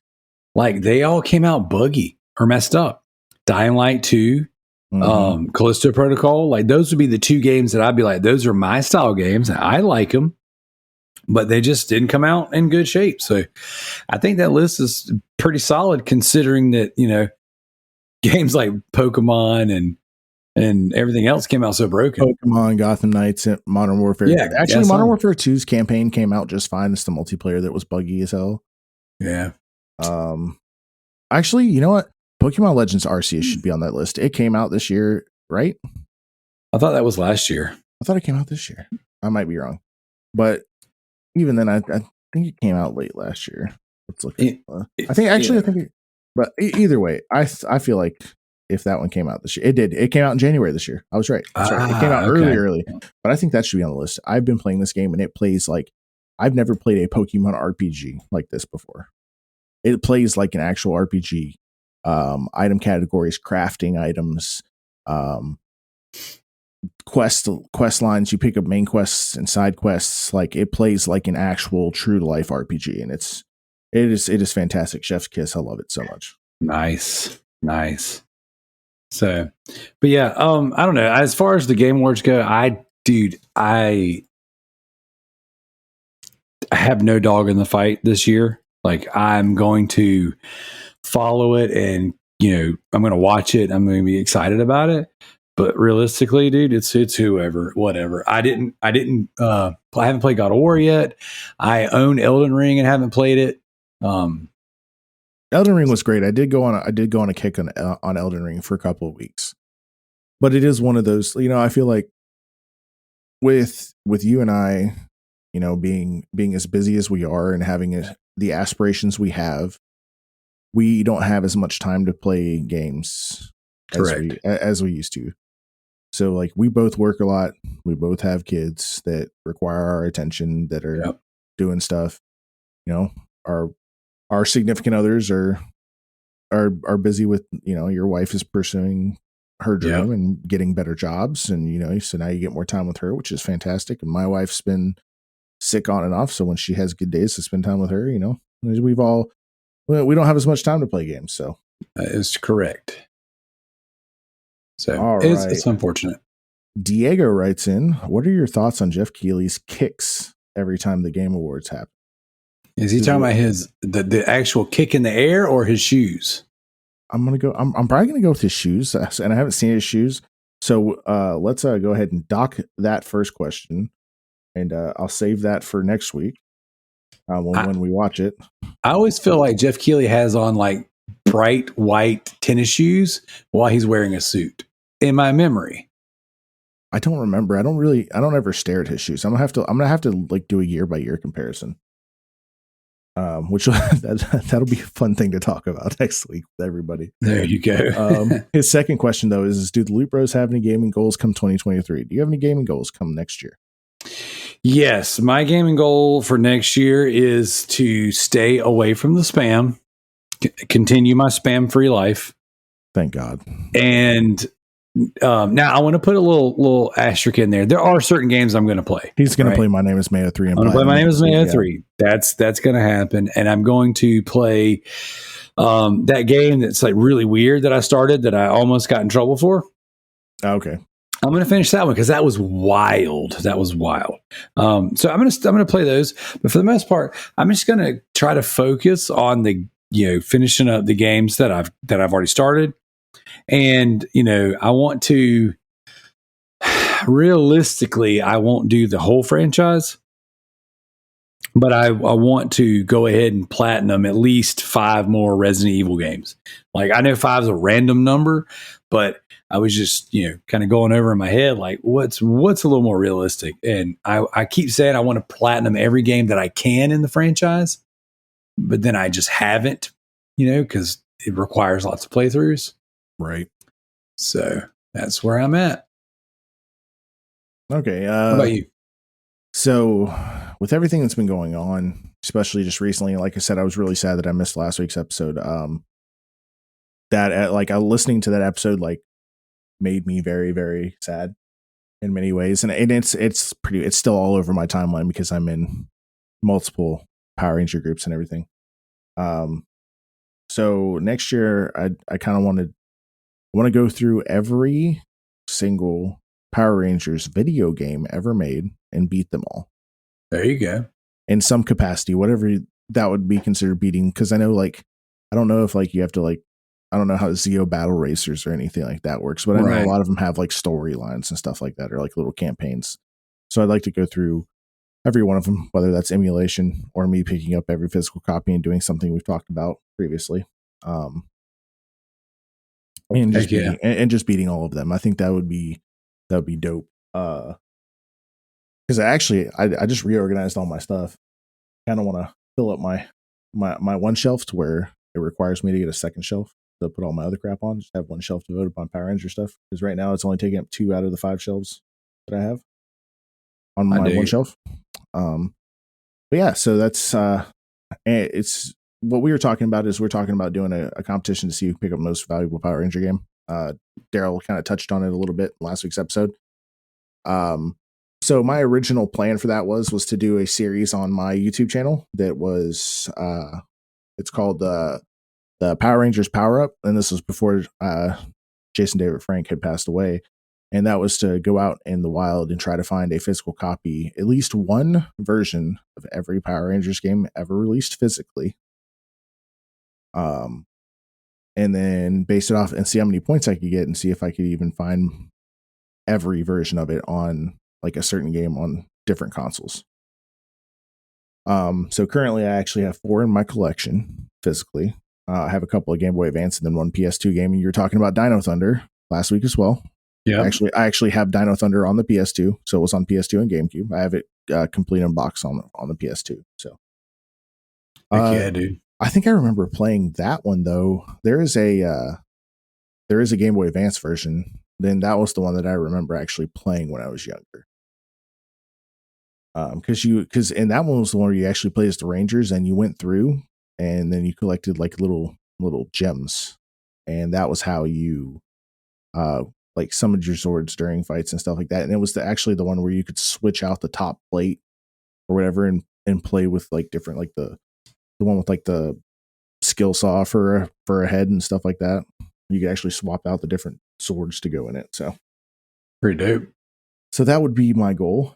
like they all came out buggy or messed up. Dying Light 2, Callisto Protocol, like those would be the 2 games that I'd be like, those are my style games. I like them, but they just didn't come out in good shape. So I think that list is pretty solid considering that, games like Pokemon and and everything else came out so broken. Pokemon, Gotham Knights, and Modern Warfare. Yeah, Actually, Modern Warfare 2's campaign came out just fine. It's the multiplayer that was buggy as hell. Yeah. Actually, you know what? Pokemon Legends Arceus should be on that list. It came out this year, right? I thought that was last year. I thought it came out this year. I might be wrong. But even then, I think it came out late last year. Let's look at but either way, I feel like if that one came out this year, it did. It came out in January this year. I was right. It came out early. But I think that should be on the list. I've been playing this game and it plays like I've never played a Pokemon RPG like this before. It plays like an actual RPG. Item categories, crafting items, quest lines. You pick up main quests and side quests. Like it plays like an actual true to life RPG, and it is fantastic. Chef's kiss. I love it so much. Nice. So, but yeah, I don't know. As far as the Game Awards go, I have no dog in the fight this year. Like I'm going to follow it and, I'm going to watch it. I'm going to be excited about it. But realistically, dude, it's whoever, whatever. I haven't played God of War yet. I own Elden Ring and haven't played it. Elden Ring was great. I did go on a kick on Elden Ring for a couple of weeks. But it is one of those, I feel like with you and I, being as busy as we are and having the aspirations we have, we don't have as much time to play games as we used to. So like we both work a lot. We both have kids that require our attention, that are doing stuff. Our significant others are busy with, your wife is pursuing her dream and getting better jobs. And, so now you get more time with her, which is fantastic. And my wife's been sick on and off. So when she has good days to spend time with her, we don't have as much time to play games. So that is correct. So it's unfortunate. Diego writes in, what are your thoughts on Jeff Keighley's kicks every time the Game Awards happen? Is he talking about the actual kick in the air or his shoes? I'm probably gonna go with his shoes, and I haven't seen his shoes. So let's go ahead and dock that first question, and I'll save that for next week when we watch it. I always feel like Jeff Keighley has on like bright white tennis shoes while he's wearing a suit. In my memory, I don't remember. I don't ever stare at his shoes. I'm gonna have to like do a year by year comparison. Which that'll be a fun thing to talk about next week with everybody. There you go. His second question though is do the Loot Bros have any gaming goals come 2023? Do you have any gaming goals come next year? Yes, my gaming goal for next year is to stay away from the spam, continue my spam-free life. Thank God. And now I want to put a little asterisk in there. There are certain games I'm going to play. He's going to play My Name is Mayo 3. I'm going to play My Name is Mayo 3. That's going to happen. And I'm going to play that game that's like really weird that I started that I almost got in trouble for. Okay. I'm going to finish that one because that was wild. So I'm going to play those. But for the most part, I'm just going to try to focus on the finishing up the games that I've already started. And, I want to realistically, I won't do the whole franchise, but I want to go ahead and platinum at least 5 more Resident Evil games. Like I know 5 is a random number, but I was just, kind of going over in my head, like what's a little more realistic. And I keep saying I want to platinum every game that I can in the franchise, but then I just haven't, because it requires lots of playthroughs. Right. So that's where I'm at. Okay. How about you? So with everything that's been going on, especially just recently, like I said, I was really sad that I missed last week's episode. Listening to that episode, like made me very, very sad in many ways. And it's still all over my timeline because I'm in multiple Power Ranger groups and everything. So next year I kind of want to go through every single Power Rangers video game ever made and beat them all. There you go. In some capacity, whatever that would be considered beating. Because I know, like, I don't know if like you have to like I don't know how Zeo Battle Racers or anything like that works, but I know a lot of them have like storylines and stuff like that, or like little campaigns. So I'd like to go through every one of them, whether that's emulation or me picking up every physical copy and doing something we've talked about previously. And just beating all of them. I think that would be dope. Because I just reorganized all my stuff. Kind of want to fill up my one shelf to where it requires me to get a second shelf to put all my other crap on. Just have one shelf devoted on Power Ranger stuff. Because right now it's only taking up 2 out of the 5 shelves that I have on my one shelf. But yeah, so that's it's what we were talking about. Is we're talking about doing a competition to see who can pick up most valuable Power Ranger game. Darrell kind of touched on it a little bit in last week's episode. So my original plan for that was to do a series on my YouTube channel that was it's called the Power Rangers Power Up, and this was before Jason David Frank had passed away. And that was to go out in the wild and try to find a physical copy, at least one version of every Power Rangers game ever released physically. And then base it off and see how many points I could get and see if I could even find every version of it on like a certain game on different consoles. So currently I actually have 4 in my collection physically. I have a couple of Game Boy Advance and then one PS2 game. And you were talking about Dino Thunder last week as well. Yeah, I actually have Dino Thunder on the PS2, so it was on PS2 and GameCube. I have it complete unboxed on the PS2. So, yeah, dude. I think I remember playing that one though. There is a Game Boy Advance version. Then that was the one that I remember actually playing when I was younger. Because and that one was the one where you actually played as the Rangers and you went through and then you collected like little gems, and that was how you like summoned your swords during fights and stuff like that. And it was actually the one where you could switch out the top plate or whatever and play with like different, like the one with like the skill saw for a head and stuff like that. You could actually swap out the different swords to go in it. So pretty dope. So that would be my goal.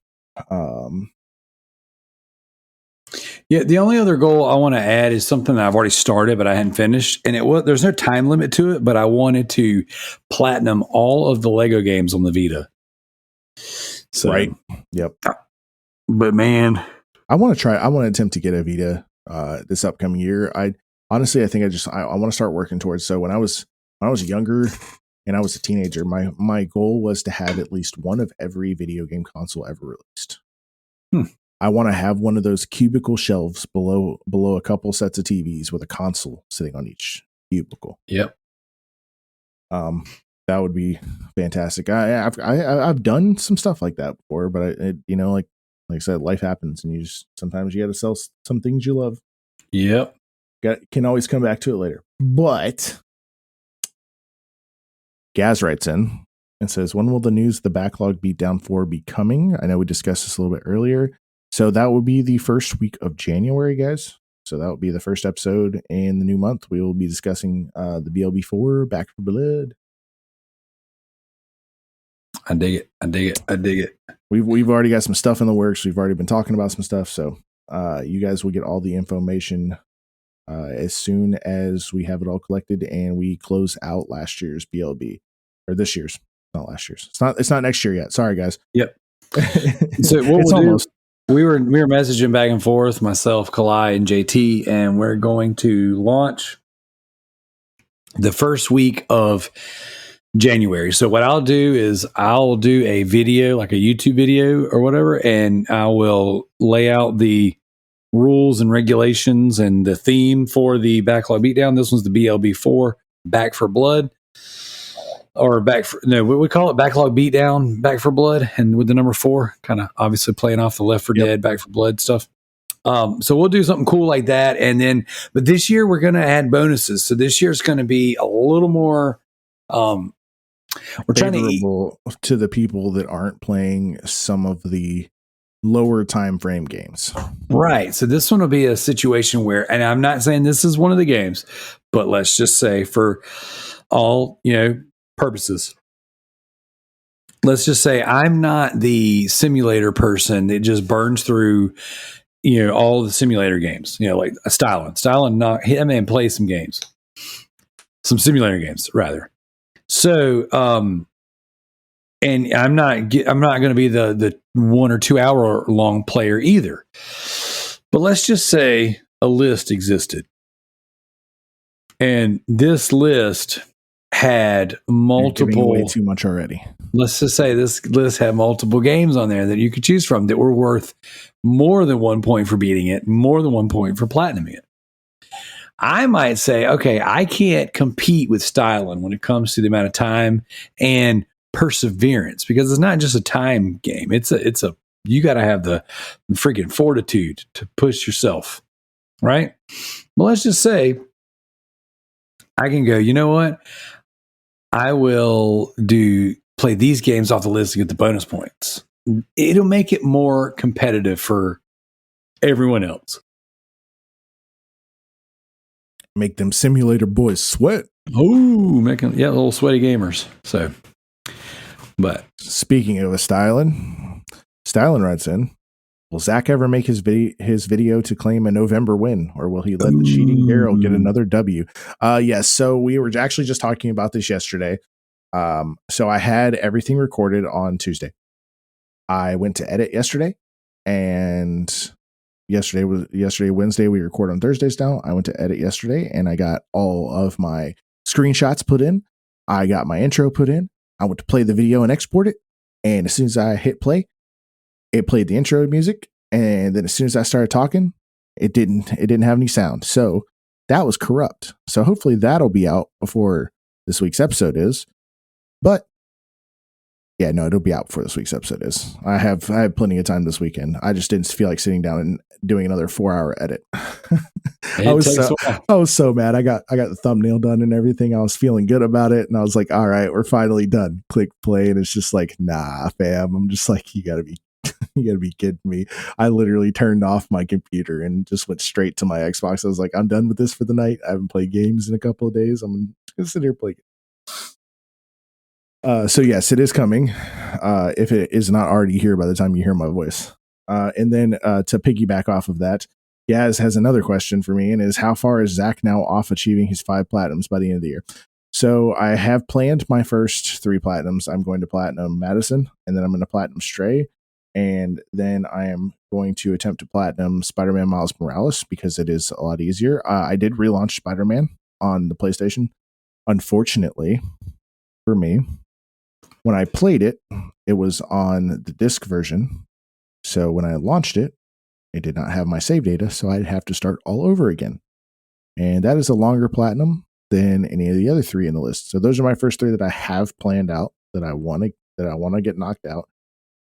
Yeah, the only other goal I want to add is something that I've already started, but I hadn't finished. And there's no time limit to it, but I wanted to platinum all of the Lego games on the Vita. So, right. Yep. But man, I want to attempt to get a Vita this upcoming year. I think I want to start working towards. So when I was younger and I was a teenager, my goal was to have at least one of every video game console ever released. I want to have one of those cubicle shelves below a couple sets of TVs with a console sitting on each cubicle. Yep. That would be fantastic. I've done some stuff like that before, but like I said, life happens, and sometimes you got to sell some things you love. Yep. Can always come back to it later. But Gaz writes in and says, when will the news the backlog beatdown 4 be coming? I know we discussed this a little bit earlier. So that will be the first week of January, guys. So that will be the first episode in the new month. We will be discussing the BLB4 Back for Blood. I dig it. We've already got some stuff in the works. We've already been talking about some stuff. So you guys will get all the information as soon as we have it all collected and we close out last year's BLB, or this year's, not last year's. It's not next year yet. Sorry, guys. Yep. So what we'll almost. We were messaging back and forth, myself, Kalai, and JT, and we're going to launch the first week of January. So what I'll do is I'll do a video, like a YouTube video or whatever, and I will lay out the rules and regulations and the theme for the backlog beatdown. This one's the BLB4, Back for Blood. Or we call it backlog beatdown, Back for Blood, and with the number 4, kind of obviously playing off the Left 4 Dead, Back for Blood stuff. So we'll do something cool like that, but this year we're going to add bonuses. So this year is going to be a little more. We're trying to the people that aren't playing some of the lower time frame games, right? So this one will be a situation where, and I'm not saying this is one of the games, but let's just say for all purposes, let's just say I'm not the simulator person that just burns through all the simulator games, like Stalin not hit him and play some games. some simulator games rather. So, and I'm not going to be the 1 or 2 hour long player either. But let's just say a list existed, and this list had multiple. You're giving away too much already. Let's just say this list had multiple games on there that you could choose from that were worth more than 1 point for beating it, more than 1 point for platinuming it. I might say, okay, I can't compete with styling when it comes to the amount of time and perseverance, because it's not just a time game. It's a you got to have the freaking fortitude to push yourself, right? Well, let's just say I can go, you know what? I will play these games off the list to get the bonus points. It'll make it more competitive for everyone else. Make them simulator boys sweat. Oh, little sweaty gamers. So, but speaking of Styling writes in, will Zach ever make his video to claim a November win, or will he let the cheating Darrell get another W? Yes. So we were actually just talking about this yesterday. So I had everything recorded on Tuesday. I went to edit yesterday, and Wednesday. We record on Thursdays now. I went to edit yesterday, and I got all of my screenshots put in. I got my intro put in. I went to play the video and export it. And as soon as I hit play, it played the intro music. And then as soon as I started talking, it didn't have any sound. So that was corrupt. So hopefully that'll be out before this week's episode is. But yeah, no, it'll be out before this week's episode is. I have plenty of time this weekend. I just didn't feel like sitting down and doing another 4-hour edit. I was so mad. I got the thumbnail done and everything. I was feeling good about it, and I was like, all right, we're finally done. Click play, and it's just like, nah, fam. I'm just like, you gotta be kidding me. I literally turned off my computer and just went straight to my Xbox. I was like, I'm done with this for the night. I haven't played games in a couple of days. I'm gonna sit here and play. So yes, it is coming. If it is not already here by the time you hear my voice. And then to piggyback off of that, Yaz has another question for me, and is, how far is Zach now off achieving his 5 platinums by the end of the year? So I have planned my first 3 platinums. I'm going to platinum Madison, and then I'm going to platinum Stray, and then I am going to attempt to platinum Spider-Man Miles Morales because it is a lot easier. I did relaunch Spider-Man on the PlayStation. Unfortunately for me, when I played it, it was on the disc version. So when I launched it, it did not have my save data, so I'd have to start all over again. And that is a longer platinum than any of the other 3 in the list. So those are my first 3 that I have planned out that I want to get knocked out.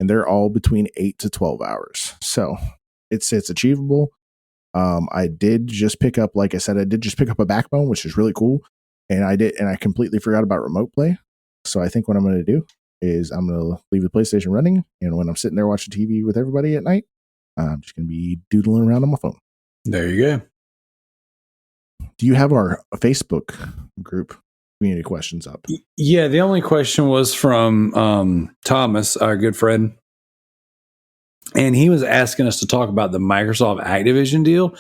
And they're all between 8 to 12 hours. So it's achievable. I did just pick up, like I said, a Backbone, which is really cool. And I completely forgot about remote play. So I think what I'm going to do is I'm going to leave the PlayStation running. And when I'm sitting there watching TV with everybody at night, I'm just going to be doodling around on my phone. There you go. Do you have our Facebook group community questions up? Yeah, the only question was from Thomas, our good friend. And he was asking us to talk about the Microsoft Activision deal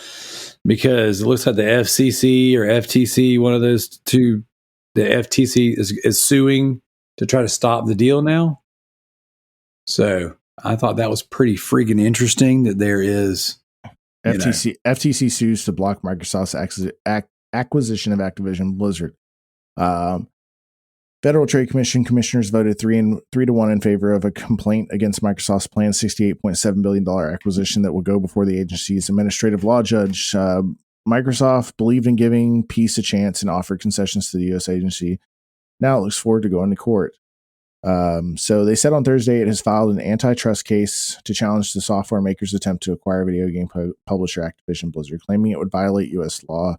because it looks like the FCC or FTC, one of those two, the FTC is suing to try to stop the deal now. So I thought that was pretty freaking interesting that there is FTC sues to block Microsoft's acquisition of Activision Blizzard. Federal Trade Commission commissioners voted 3 to 1 in favor of a complaint against Microsoft's planned $68.7 billion acquisition that will go before the agency's administrative law judge. Microsoft believed in giving peace a chance and offered concessions to the U.S. agency. Now it looks forward to going to court. So they said on Thursday it has filed an antitrust case to challenge the software maker's attempt to acquire video game publisher Activision Blizzard, claiming it would violate U.S. law.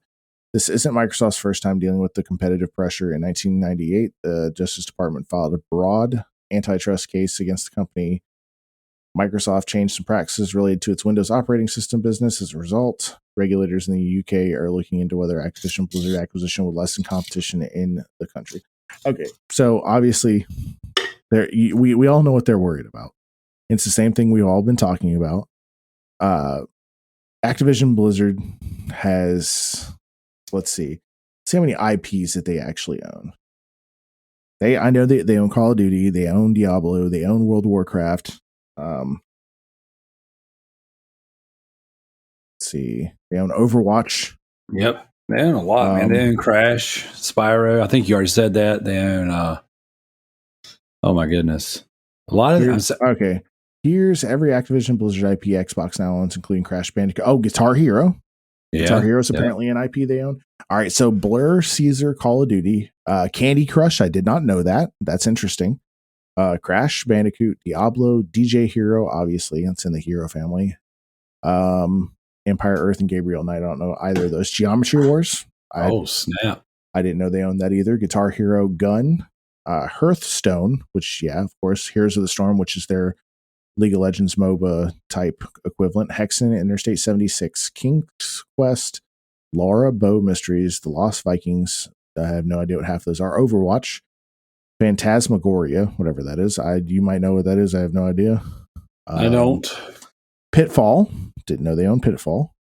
This isn't Microsoft's first time dealing with the competitive pressure. In 1998, the Justice Department filed a broad antitrust case against the company. Microsoft changed some practices related to its Windows operating system business. As a result, regulators in the UK are looking into whether Activision Blizzard acquisition will lessen competition in the country. Okay, so obviously, we all know what they're worried about. It's the same thing we've all been talking about. Activision Blizzard has, let's see, see how many IPs that they actually own. I know they own Call of Duty, they own Diablo, they own World of Warcraft. Let's see, they own Overwatch. Yep, they own a lot, man. They own Crash, Spyro. I think you already said that. They own. Oh my goodness, a lot of. Okay, here's every Activision Blizzard IP Xbox now owns, including Crash Bandicoot. Oh, Guitar Hero. Yeah, Guitar Hero is apparently an IP they own. All right, so Blur, Caesar, Call of Duty, Candy Crush. I did not know that. That's interesting. Crash Bandicoot, Diablo, DJ Hero. Obviously, it's in the Hero family. Empire Earth and Gabriel Knight. I don't know either of those. Geometry Wars. Snap! I didn't know they owned that either. Guitar Hero, Gun, Hearthstone, which of course, Heroes of the Storm, which is their League of Legends MOBA type equivalent. Hexen, Interstate 76, King's Quest, Laura, Bow Mysteries, The Lost Vikings. I have no idea what half of those are. Overwatch, Phantasmagoria, whatever that is. You might know what that is. I have no idea. I don't. Pitfall. Didn't know they own Pitfall.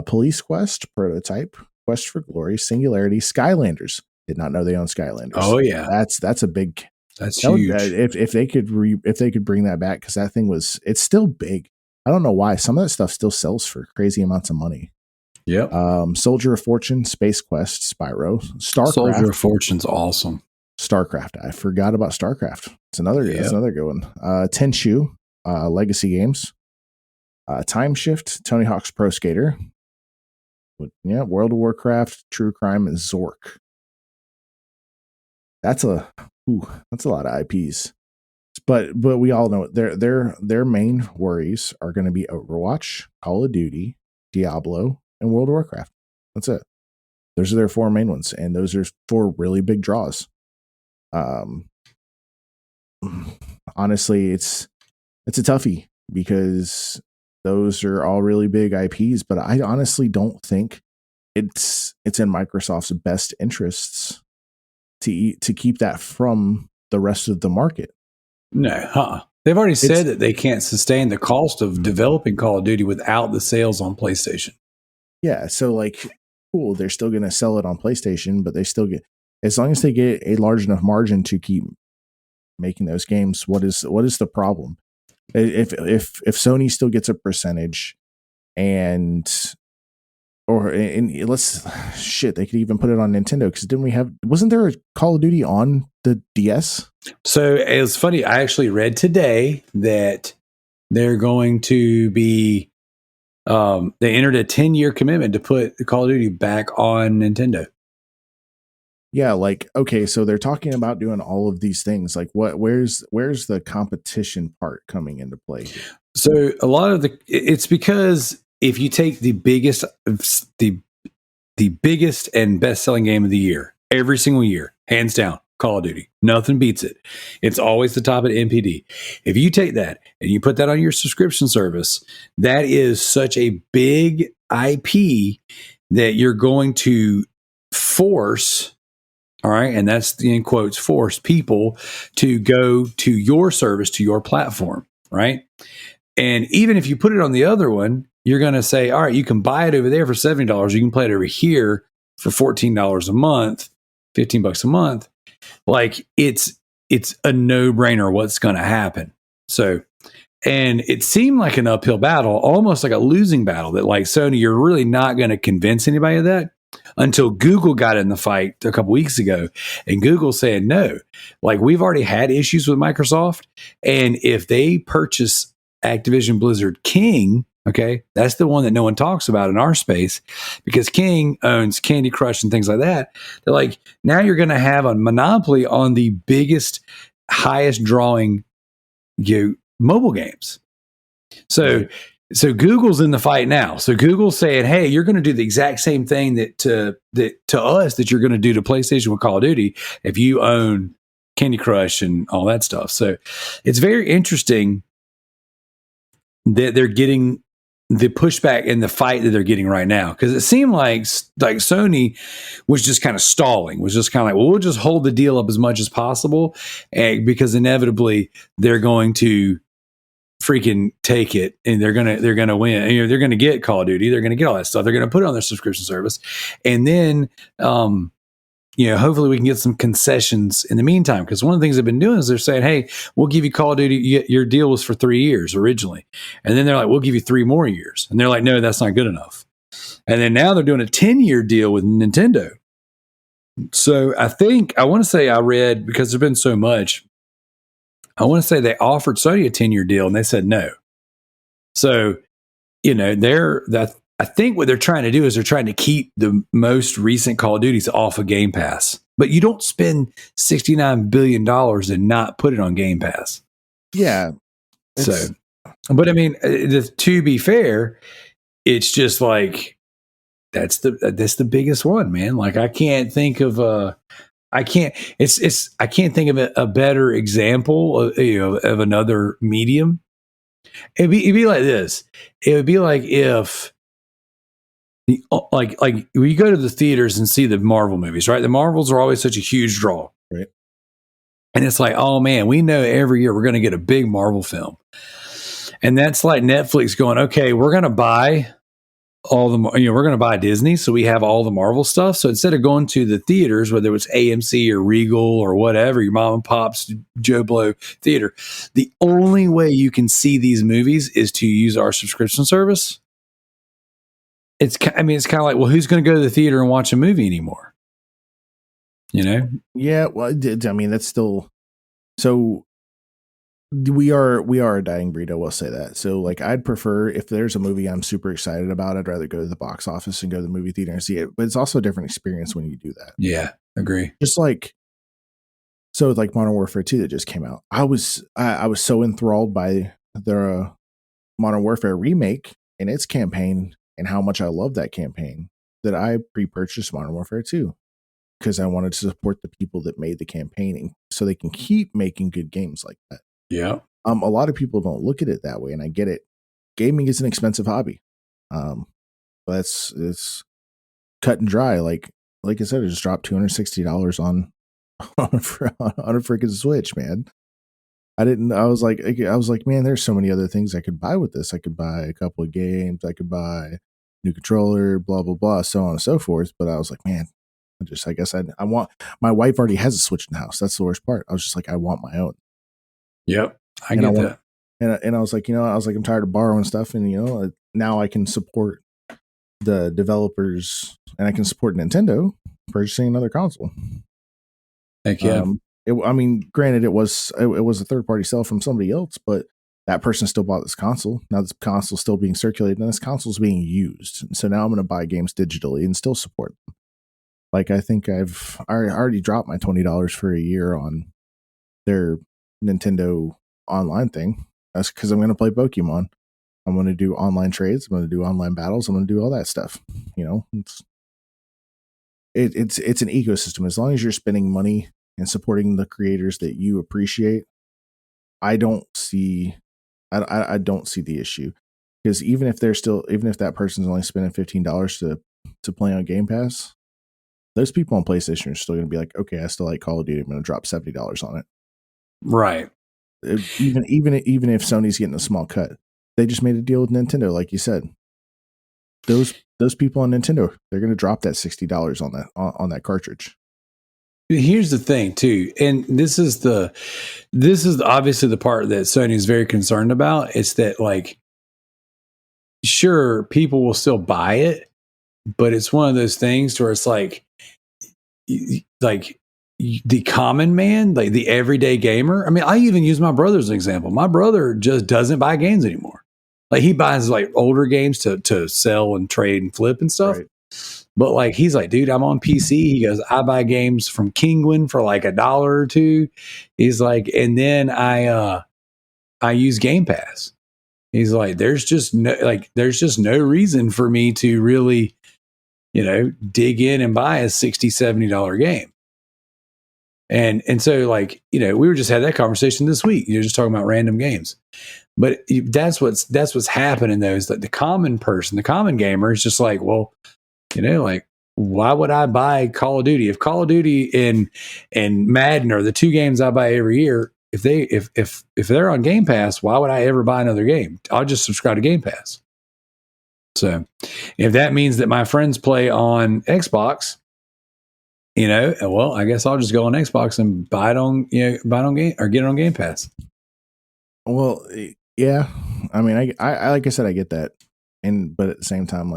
Police Quest, Prototype, Quest for Glory, Singularity, Skylanders. Did not know they own Skylanders. Oh yeah, that's a big. That's huge. If they could bring that back, because that thing it's still big. I don't know why some of that stuff still sells for crazy amounts of money. Yep. Soldier of Fortune, Space Quest, Spyro, StarCraft. Soldier of Fortune's awesome. StarCraft. I forgot about StarCraft. It's another good one. Tenchu, Legacy Games. Time Shift, Tony Hawk's Pro Skater. Yeah, World of Warcraft, True Crime, and Zork. That's a lot of IPs. But we all know their main worries are going to be Overwatch, Call of Duty, Diablo, and World of Warcraft. That's it. Those are their four main ones, and those are four really big draws. Honestly, it's a toughie because those are all really big IPs, but I honestly don't think it's in Microsoft's best interests to keep that from the rest of the market. No, they've already said that they can't sustain the cost of developing Call of Duty without the sales on PlayStation. Yeah, so cool, they're still going to sell it on PlayStation, but they still get, as long as they get a large enough margin to keep making those games. What is the problem? If Sony still gets a percentage, they could even put it on Nintendo, because wasn't there a Call of Duty on the DS? So it was funny. I actually read today that they're going to be they entered a 10-year commitment to put Call of Duty back on Nintendo. Yeah, okay, so they're talking about doing all of these things. Where's the competition part coming into play here? So a lot of it's because if you take the biggest and best-selling game of the year, every single year, hands down, Call of Duty, nothing beats it. It's always the top at NPD. If you take that and you put that on your subscription service, that is such a big IP that you're going to force. All right. And that's in quotes, force people to go to your service, to your platform. Right. And even if you put it on the other one, you're going to say, all right, you can buy it over there for $70. You can play it over here for $14 a month, $15 a month. It's a no-brainer what's going to happen. So, and it seemed like an uphill battle, almost like a losing battle, that Sony, you're really not going to convince anybody of that, until Google got in the fight a couple weeks ago. And Google said, no, we've already had issues with Microsoft. And if they purchase Activision Blizzard King, okay, that's the one that no one talks about in our space, because King owns Candy Crush and things like that. They're now you're going to have a monopoly on the biggest, highest drawing mobile games. So Google's in the fight now. So Google's saying, hey, you're going to do the exact same thing that to us that you're going to do to PlayStation with Call of Duty if you own Candy Crush and all that stuff. So it's very interesting that they're getting the pushback and the fight that they're getting right now, because it seemed like Sony was just kind of stalling, was just kind of we'll just hold the deal up as much as possible, because inevitably they're going to freaking take it, and they're gonna win. You know, they're gonna get Call of Duty, they're gonna get all that stuff, they're gonna put it on their subscription service, and then you know, hopefully we can get some concessions in the meantime. Because one of the things they've been doing is they're saying, hey, we'll give you Call of Duty. Your deal was for 3 years originally. And then they're like, we'll give you 3 more years. And they're like, no, that's not good enough. And then now they're doing a 10-year deal with Nintendo. So I want to say I read, because there's been so much, I want to say they offered Sony a 10-year deal and they said no. So, you know, I think what they're trying to do is they're trying to keep the most recent Call of Duties off of Game Pass. But you don't spend $69 billion and not put it on Game Pass. Yeah. So, but I mean, to be fair, it's just like, that's the biggest one, man. Like, I can't think of I can't think of a better example of, you know, of another medium. It'd be like this. It would be like if, like when you go to the theaters and see the Marvel movies, right? The Marvels are always such a huge draw, right? And it's like, oh man, we know every year we're going to get a big Marvel film, and that's like Netflix going, okay, we're going to buy all the, you know, we're going to buy Disney, so we have all the Marvel stuff. So instead of going to the theaters, whether it's AMC or Regal or whatever, your mom and pop's Joe Blow theater, the only way you can see these movies is to use our subscription service. It's kind of like, well, who's going to go to the theater and watch a movie anymore? You know? Yeah. Well, I mean, that's still, so we are a dying breed. I will say that. So like, I'd prefer, if there's a movie I'm super excited about, I'd rather go to the box office and go to the movie theater and see it. But it's also a different experience when you do that. Yeah. Agree. Just like, so like Modern Warfare 2 that just came out. I was so enthralled by the Modern Warfare remake and its campaign, and how much I love that campaign, that I pre-purchased Modern Warfare 2 because I wanted to support the people that made the campaign so they can keep making good games like that. Yeah. A lot of people don't look at it that way, and I get it. Gaming is an expensive hobby. But it's cut and dry. Like I said, it just dropped $260 on a freaking Switch, man. I was like, man, there's so many other things I could buy with this. I could buy a couple of games. I could buy a new controller, blah, blah, blah, so on and so forth. But I was like, man, I guess I want, my wife already has a Switch in the house. That's the worst part. I was just like, I want my own. Yep. I get that. And I was like, I'm tired of borrowing stuff. And, now I can support the developers and I can support Nintendo purchasing another console. Heck yeah. Granted, it was a third party sale from somebody else, but that person still bought this console. Now this console's still being circulated, and this console's being used. So now I'm going to buy games digitally and still support them. Like, I think I already dropped my $20 for a year on their Nintendo online thing. That's because I'm going to play Pokemon. I'm going to do online trades. I'm going to do online battles. I'm going to do all that stuff. It's an ecosystem. As long as you're spending money and supporting the creators that you appreciate, I don't see the issue. Because even if that person's only spending $15 to play on Game Pass, those people on PlayStation are still going to be like, okay, I still like Call of Duty. I'm going to drop $70 on it. Right. Even if Sony's getting a small cut, they just made a deal with Nintendo, like you said. Those people on Nintendo, they're going to drop that $60 on that cartridge. Here's the thing too, and this is obviously the part that Sony is very concerned about. It's that, like, sure, people will still buy it, but it's one of those things where it's like the common man, like the everyday gamer. I mean, I even use my brother as an example. My brother just doesn't buy games anymore. Like, he buys like older games to sell and trade and flip and stuff. Right. But like, he's like, dude, I'm on PC. He goes, I buy games from Kingwin for like $1 or $2. He's like, and then I use Game Pass. He's like, there's just no reason for me to really, dig in and buy a $60, $70 game. And so, like, we were just had that conversation this week. You're just talking about random games. But that's what's happening though, is that the common person, the common gamer is just like, well, like, why would I buy Call of Duty? If Call of Duty and Madden are the two games I buy every year, if they're on Game Pass, why would I ever buy another game? I'll just subscribe to Game Pass. So if that means that my friends play on Xbox, well, I guess I'll just go on Xbox and buy it on game or get it on Game Pass. Well, yeah. I mean, I like I said, I get that, but at the same time,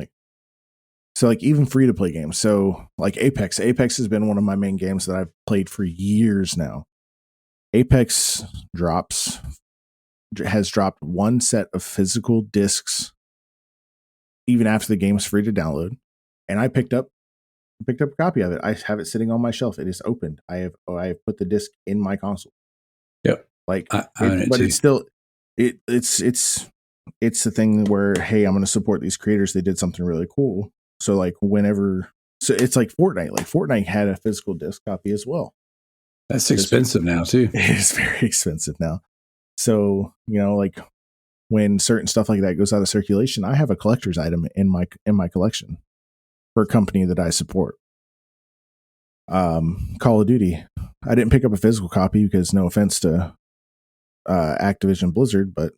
even free to play games. So like Apex has been one of my main games that I've played for years now. Apex has dropped one set of physical discs even after the game's free to download, and I picked up a copy of it. I have it sitting on my shelf. It is opened. I have put the disc in my console. Yep. It's still it's the thing where, hey, I'm going to support these creators. They did something really cool. So it's like Fortnite. Like Fortnite had a physical disc copy as well. That's expensive now too. It is very expensive now. So when certain stuff like that goes out of circulation, I have a collector's item in my collection for a company that I support. Call of Duty. I didn't pick up a physical copy because, no offense to Activision Blizzard, but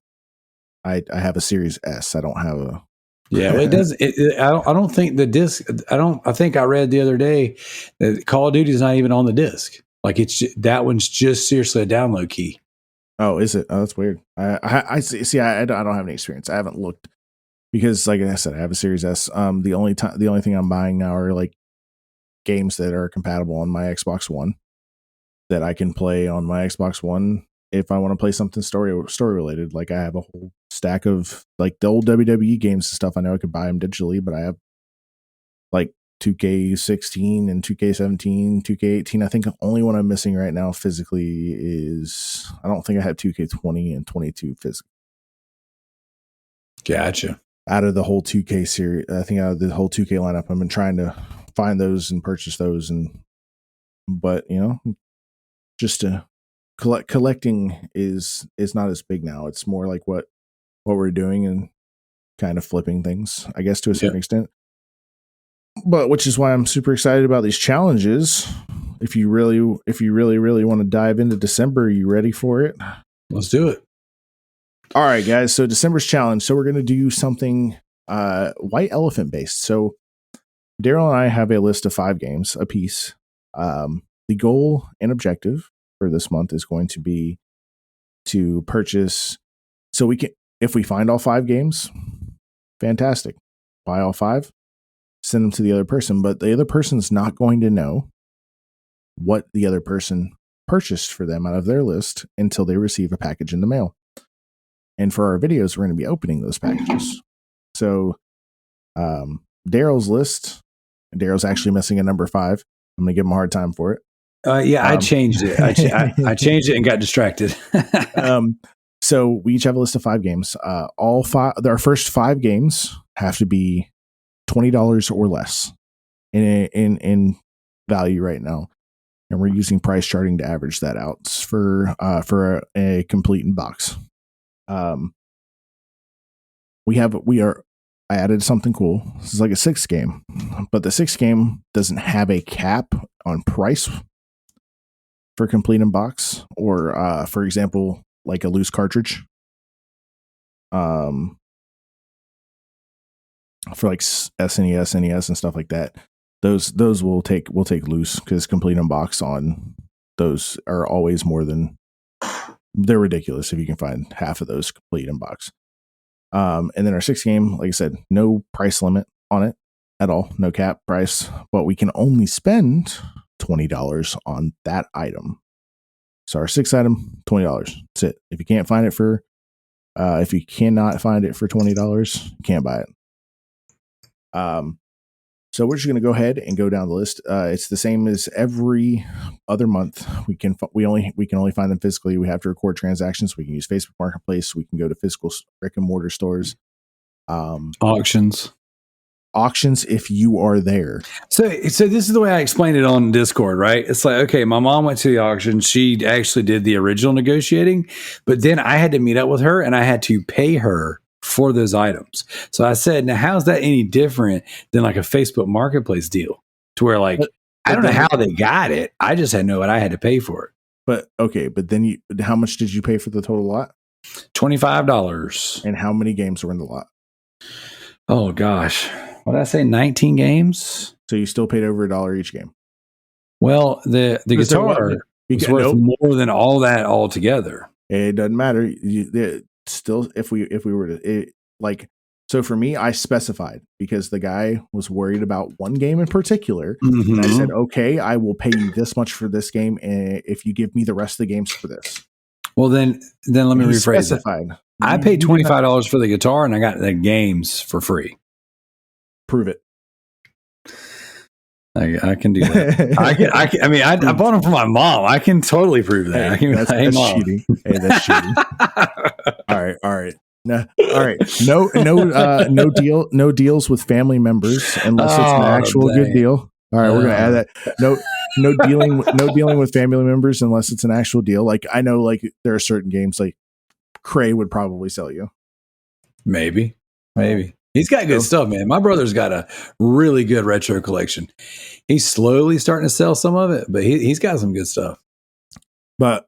I have a Series S. I don't have a. Yeah, well, it doesn't. I don't think the disc. I think I read the other day that Call of Duty is not even on the disc. Like that one's just seriously a download key. Oh, is it? Oh, that's weird. I see. I don't have any experience. I haven't looked because, like I said, I have a Series S. The only thing I'm buying now are like games that are compatible on my Xbox One that I can play on my Xbox One if I want to play something story related. Like I have a whole stack of like the old WWE games and stuff. I know I could buy them digitally, but I have like 2K16 and 2K17, 2K18. I think the only one I'm missing right now physically is, I don't think I have 2K20 and 22 physically. Gotcha. Out of the whole 2K series, I think out of the whole 2K lineup, I've been trying to find those and purchase those. But just to collecting is not as big now. It's more like what we're doing and kind of flipping things, I guess, to a certain extent. But which is why I'm super excited about these challenges. If you really want to dive into December, are you ready for it? Let's do it. All right, guys. So December's challenge. So we're going to do something white elephant based. So Darrell and I have a list of 5 games apiece. The goal and objective for this month is going to be to purchase. So we can, if we find all 5 games, fantastic. Buy all 5. Send them to the other person, but the other person's not going to know what the other person purchased for them out of their list until they receive a package in the mail. And for our videos, we're going to be opening those packages. So Darrell's list, Darrell's actually missing a number 5. I'm going to give him a hard time for it. I changed it. I changed it and got distracted. So we each have a list of 5 games. All 5, our first 5 games have to be $20 or less in value right now, and we're using price charting to average that out for a complete in box. I added something cool. This is like a 6th game, but the 6th game doesn't have a cap on price for complete in box, or for example, like a loose cartridge. For like SNES, NES, and stuff like that, those will take loose, because complete in box on those are always more than, they're ridiculous if you can find half of those complete in box. And then our 6th game, like I said, no price limit on it at all, no cap price, but we can only spend $20 on that item. So our 6th item, $20. That's it. If you cannot find it for $20, you can't buy it. So we're just going to go ahead and go down the list. It's the same as every other month. We can only find them physically. We have to record transactions. We can use Facebook Marketplace. We can go to physical brick and mortar stores. Auctions if you are there. So this is the way I explained it on Discord, right? It's like, okay, my mom went to the auction. She actually did the original negotiating, but then I had to meet up with her and I had to pay her for those items. So I said, now how's that any different than like a Facebook Marketplace deal, to where like, I don't know how they got it. I just had to know what I had to pay for it. But then how much did you pay for the total lot? $25. And how many games were in the lot? Oh gosh, what did I say? 19 games. So you still paid over $1 each game. Well, the guitar is worth more than all that altogether. It doesn't matter. Still, if we were to so for me, I specified because the guy was worried about one game in particular. Mm-hmm. And I said, okay, I will pay you this much for this game, and if you give me the rest of the games for this. Well, then let me rephrase it. I paid $25 for the guitar, and I got the games for free. Prove it. I can do that. I bought them for my mom. I can totally prove that. That's cheating. Hey, that's cheating. All right. No, all right. No deals with family members unless it's an actual good deal. All right, we're gonna add that. No dealing with family members unless it's an actual deal. Like I know, like there are certain games like Cray would probably sell you. Maybe. He's got good stuff, man. My brother's got a really good retro collection. He's slowly starting to sell some of it, but he's got some good stuff. But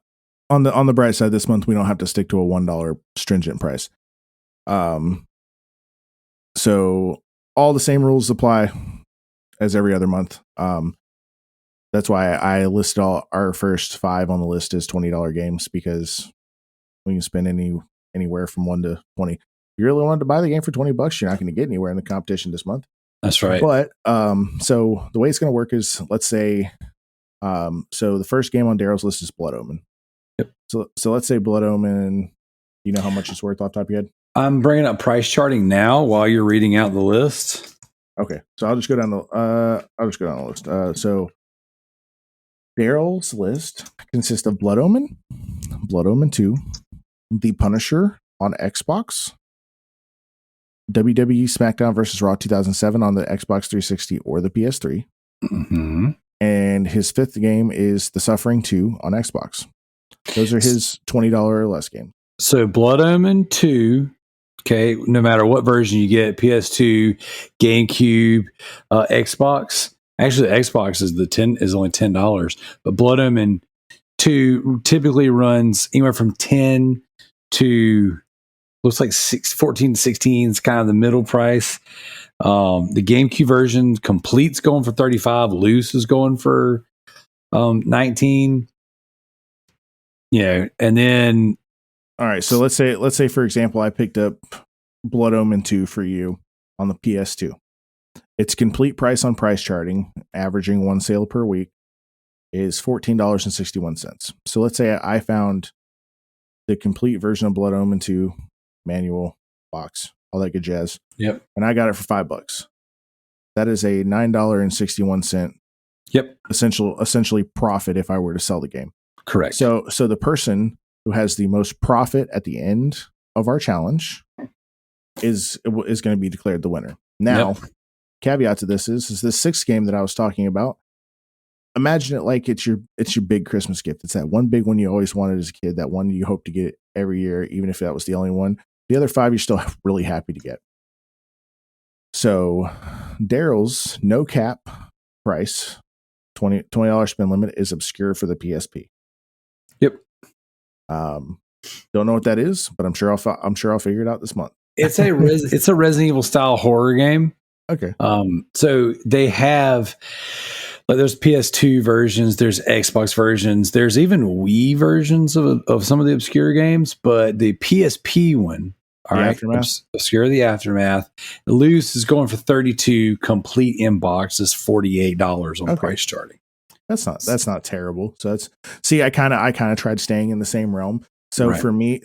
on the bright side, this month we don't have to stick to a $1 stringent price. So all the same rules apply as every other month. That's why I listed all our first 5 on the list as $20 games, because we can spend anywhere from 1 to 20. If you really wanted to buy the game for $20, you're not going to get anywhere in the competition this month. That's right. But so the way it's going to work is, let's say, so the first game on Darrell's list is Blood Omen. Yep. So let's say Blood Omen. You know how much it's worth off the top of your head? I'm bringing up price charting now while you're reading out the list. Okay, so I'll just go down the list. So Darrell's list consists of Blood Omen, Blood Omen 2, The Punisher on Xbox, WWE SmackDown vs. Raw 2007 on the Xbox 360 or the PS3. Mm-hmm. And his 5th game is The Suffering 2 on Xbox. Those are his $20 or less games. So Blood Omen 2, okay, no matter what version you get, PS2, GameCube, Xbox. Actually, Xbox is only $10, but Blood Omen 2 typically runs anywhere from 10 to looks like 14 to 16 is kind of the middle price. The GameCube version complete's going for $35. Loose is going for $19. Yeah, and then all right. So let's say for example, I picked up Blood Omen 2 for you on the PS2. Its complete price on price charting, averaging 1 sale per week, is $14.61. So let's say I found the complete version of Blood Omen 2, manual, box, all that good jazz. Yep. And I got it for $5. That is a $9.61. Yep. Essentially profit if I were to sell the game. Correct. So the person who has the most profit at the end of our challenge is going to be declared the winner. Now, caveat to this is this 6th game that I was talking about. Imagine it like it's your big Christmas gift. It's that one big one you always wanted as a kid, that one you hope to get every year, even if that was the only one. The other 5 you're still really happy to get. So Darrell's no cap price, $20 spend limit, is obscure for the PSP. Yep. Don't know what that is, but I'm sure I'll figure it out this month. It's a Resident Evil style horror game. Okay. So they have, like, there's PS2 versions, there's Xbox versions, there's even Wii versions of some of the obscure games, but the PSP one, Obscure the Aftermath, loose is going for $32. Complete in box is $48 on price charting. That's not terrible. So I kind of tried staying in the same realm. So for me,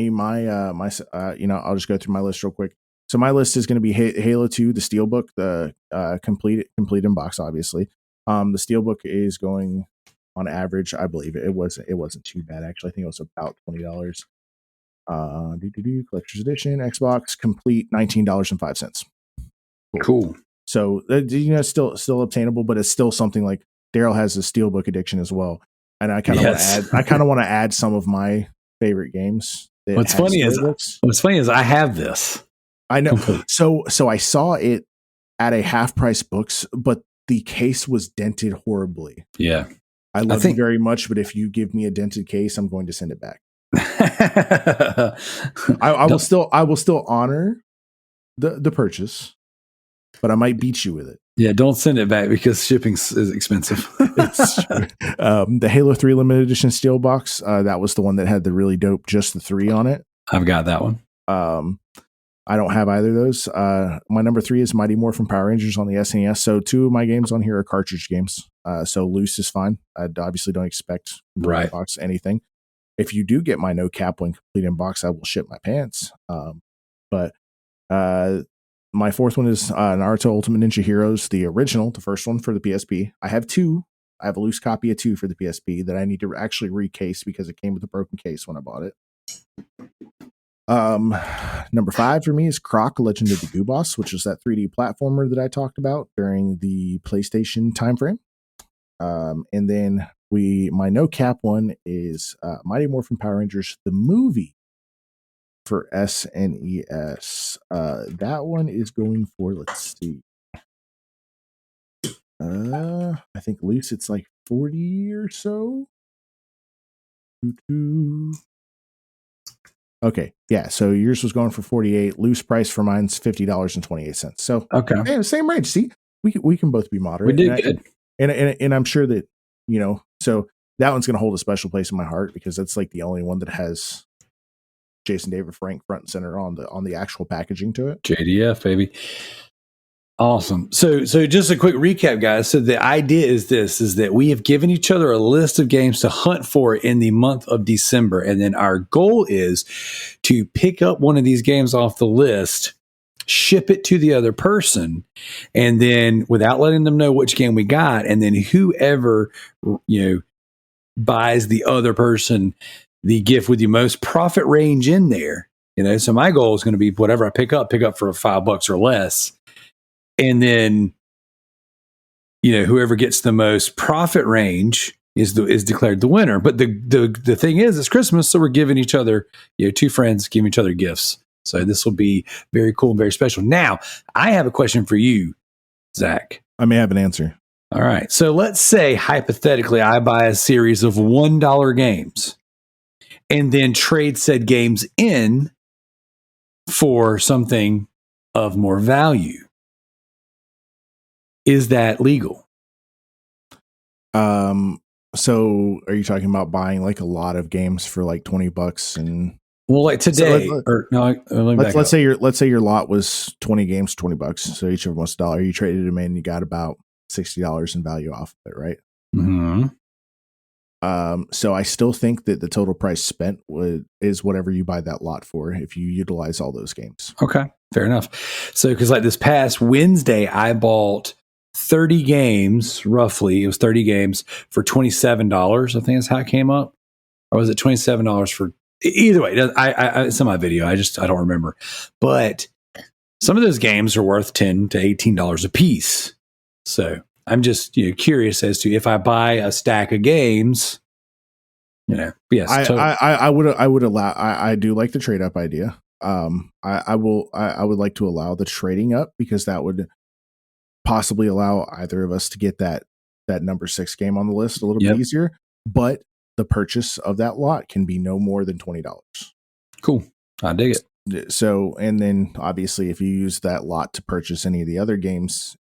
my I'll just go through my list real quick. So my list is going to be Halo 2, the Steelbook, the complete in box, obviously. The Steelbook is going on average, I believe it wasn't too bad actually. I think it was about $20. Collector's edition, Xbox complete, $19.05. Cool. So still obtainable, but it's still something like Darrell has a Steelbook addiction as well, and I kind of want to add some of my favorite games. What's funny is I have this. I know. So I saw it at a half price books, but the case was dented horribly. Yeah. I love you very much, but if you give me a dented case, I'm going to send it back. I will still honor the purchase, but I might beat you with it. Yeah, don't send it back because shipping is expensive. The Halo 3 limited edition steel box, that was the one that had the really dope just the 3 on it. I've got that one. I don't have either of those. My number 3 is Mighty Morphin Power Rangers on the SNES. So 2 of my games on here are cartridge games. So loose is fine. I obviously don't expect box anything. If you do get my no cap when complete in box, I will shit my pants. But my 4th one is Naruto Ultimate Ninja Heroes, the original, the first one for the PSP. I have 2. I have a loose copy of 2 for the PSP that I need to actually recase because it came with a broken case when I bought it. Number 5 for me is Croc Legend of the Goo Boss, which is that 3D platformer that I talked about during the PlayStation timeframe. And then my no cap one is Mighty Morphin Power Rangers, the movie for SNES. That one is going for, let's see. I think loose it's like 40 or so. Okay, yeah. So yours was going for 48. Loose price for mine's $50.28. So okay, same range. See, we can both be moderate. We did good, and I'm sure that so that one's going to hold a special place in my heart because that's like the only one that has Jason David Frank front and center on the actual packaging to it. JDF baby. Awesome. So just a quick recap, guys. So the idea is that we have given each other a list of games to hunt for in the month of December. And then our goal is to pick up one of these games off the list, ship it to the other person, and then without letting them know which game we got, and then whoever, buys the other person the gift with the most profit range in there. So my goal is going to be whatever I pick up for $5 or less. And then, whoever gets the most profit range is declared the winner. But the thing is, it's Christmas, so we're giving each other, 2 friends giving each other gifts. So this will be very cool and very special. Now, I have a question for you, Zach. I may have an answer. All right. So let's say, hypothetically, I buy a series of $1 games and then trade said games in for something of more value. Is that legal? So are you talking about buying like a lot of games for like $20 and like today let's say your lot was 20 games, $20. So each of them was $1. You traded them in, you got about $60 in value off of it, right? Mm-hmm. So I still think that the total price spent is whatever you buy that lot for if you utilize all those games. Okay, fair enough. So because like this past Wednesday, I bought 30 games, roughly. It was 30 games for $27. I think that's how it came up. Or was it $27 for... Either way, it's in my video. I don't remember. But some of those games are worth $10 to $18 a piece. So I'm just curious as to if I buy a stack of games, yes. I would allow. I do like the trade up idea. I would like to allow the trading up because that would possibly allow either of us to get that number 6 game on the list a little bit easier. But the purchase of that lot can be no more than $20. Cool. I dig it. So, and then obviously if you use that lot to purchase any of the other games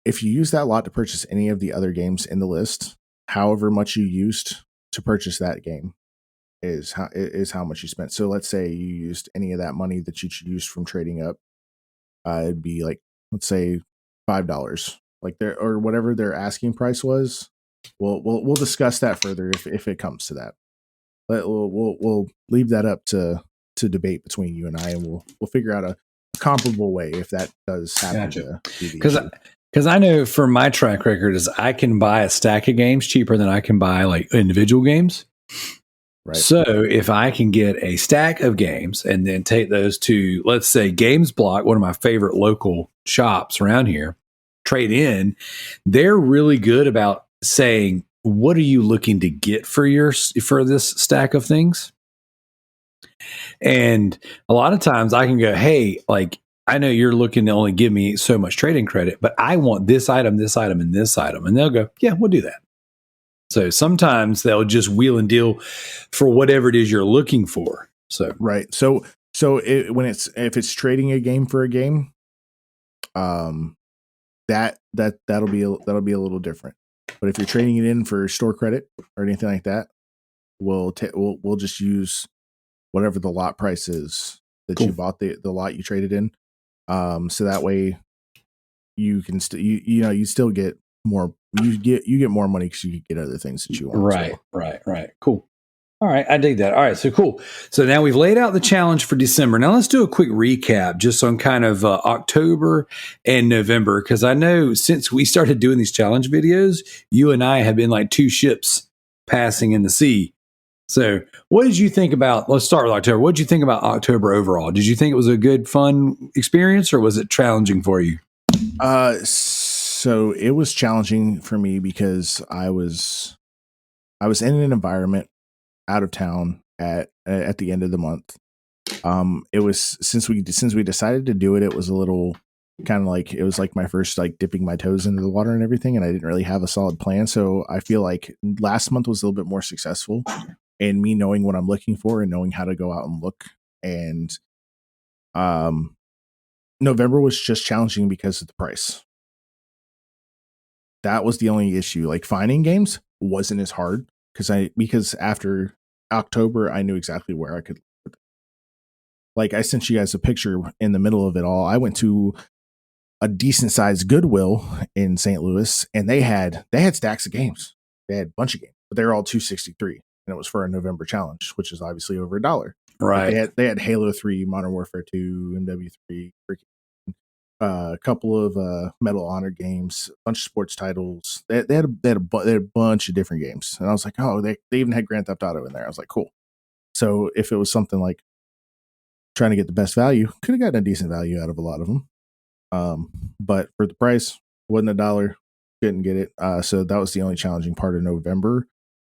if you use that lot to purchase any of the other games in the list, however much you used to purchase that game is how much you spent. So let's say you used any of that money that you used from trading up. It'd be like, let's say $5, like or whatever their asking price was. We'll discuss that further if it comes to that. But we'll leave that up to debate between you and I, and we'll figure out a comparable way if that does happen. Gotcha. Because I know from my track record is I can buy a stack of games cheaper than I can buy like individual games. Right. So if I can get a stack of games and then take those to, let's say, Games Block, one of my favorite local shops around here, trade in, they're really good about saying, what are you looking to get for this stack of things? And a lot of times I can go, hey, like I know you're looking to only give me so much trading credit, but I want this item, and this item. And they'll go, yeah, we'll do that. So sometimes they'll just wheel and deal for whatever it is you're looking for. So right. So if it's trading a game for a game, that'll be a little different. But if you're trading it in for store credit or anything like that, we'll just use whatever the lot price is that you bought the lot you traded in. So that way you can you still get more. You get more money because you get other things that you want. Right, right. Cool. All right, I dig that. All right, so cool. So now we've laid out the challenge for December. Now let's do a quick recap just on kind of October and November, because I know since we started doing these challenge videos, you and I have been like two ships passing in the sea. So what did you think about, let's start with October. What did you think about October overall? Did you think it was a good, fun experience, or was it challenging for you? So it was challenging for me because I was in an environment out of town at the end of the month. It was since we decided to do it, it was a little kind of like, it was like my first like dipping my toes into the water and everything, and I didn't really have a solid plan. So I feel like last month was a little bit more successful in me knowing what I'm looking for and knowing how to go out and look. And November was just challenging because of the price. That was the only issue. Like finding games wasn't as hard because after October, I knew exactly where I could. Like I sent you guys a picture in the middle of it all. I went to a decent sized Goodwill in St. Louis, and they had stacks of games. They had a bunch of games, but they were all $263, and it was for a November challenge, which is obviously over $1. Right. Like they had Halo 3, Modern Warfare 2, MW3, a couple of Medal of Honor games, a bunch of sports titles. They had a bunch of different games, and I was like, oh, they even had Grand Theft Auto in there. I was like, cool. So if it was something like trying to get the best value, could have gotten a decent value out of a lot of them. But for the price, wasn't $1, couldn't get it. So that was the only challenging part of November.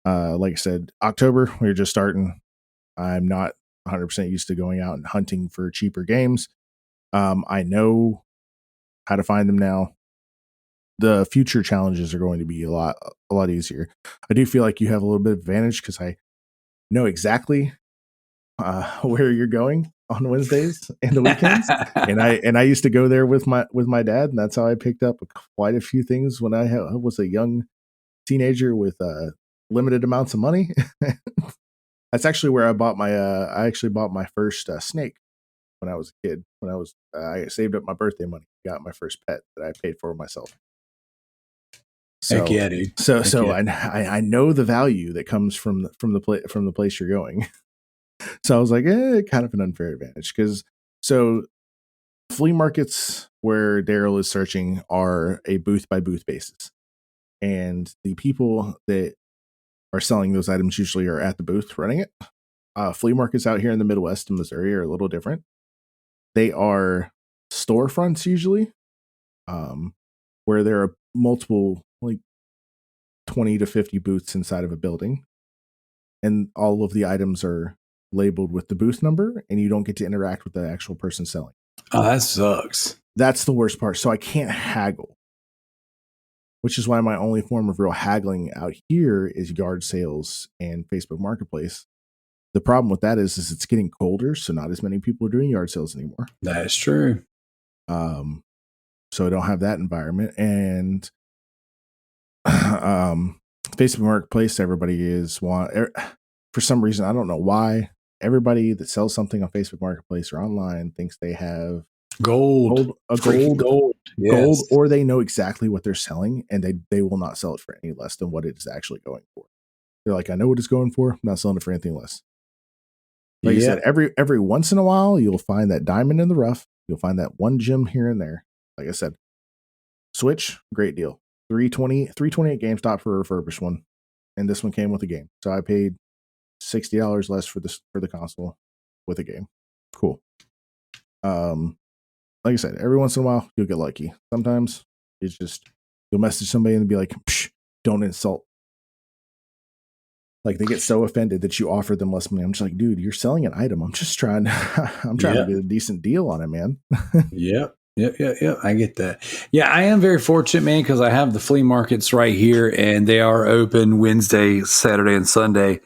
Like I said, October, we were just starting. I'm not 100% used to going out and hunting for cheaper games. I know how to find them now. The future challenges are going to be a lot easier. I do feel like you have a little bit of advantage because I know exactly where you're going on Wednesdays and the weekends, and I used to go there with my dad, and that's how I picked up quite a few things when I was a young teenager with limited amounts of money. That's actually where I bought my I actually bought my first snake when I was a kid. When I saved up my birthday money, got my first pet that I paid for myself. So, Heck yeah, dude. So I know the value that comes from the place you're going. So I was like, kind of an unfair advantage because flea markets where Darrell is searching are a booth by booth basis, and the people that are selling those items usually are at the booth running it. Flea markets out here in the Midwest and Missouri are a little different. They are storefronts usually, where there are multiple, like 20 to 50 booths inside of a building, and all of the items are labeled with the booth number, and you don't get to interact with the actual person selling. Oh, that sucks. That's the worst part. So I can't haggle, which is why my only form of real haggling out here is yard sales and Facebook Marketplace. The problem with that is it's getting colder, so not as many people are doing yard sales anymore. That is true. So I don't have that environment. And Facebook Marketplace, everybody for some reason, I don't know why, everybody that sells something on Facebook Marketplace or online thinks they have gold, yes. Or they know exactly what they're selling, and they will not sell it for any less than what it is actually going for. They're like, I know what it's going for, I'm not selling it for anything less. Like I said, every once in a while, you'll find that diamond in the rough. You'll find that one gem here and there. Like I said, Switch, great deal. $320 at GameStop for a refurbished one, and this one came with a game. So I paid $60 less for the console with a game. Cool. Like I said, every once in a while you'll get lucky. Sometimes it's just you'll message somebody and be like, Psh, "Don't insult." Like they get so offended that you offer them less money. I'm just like, dude, you're selling an item. I'm just trying to get a decent deal on it, man. Yep. Yep. I get that. Yeah, I am very fortunate, man, because I have the flea markets right here and they are open Wednesday, Saturday, and Sunday.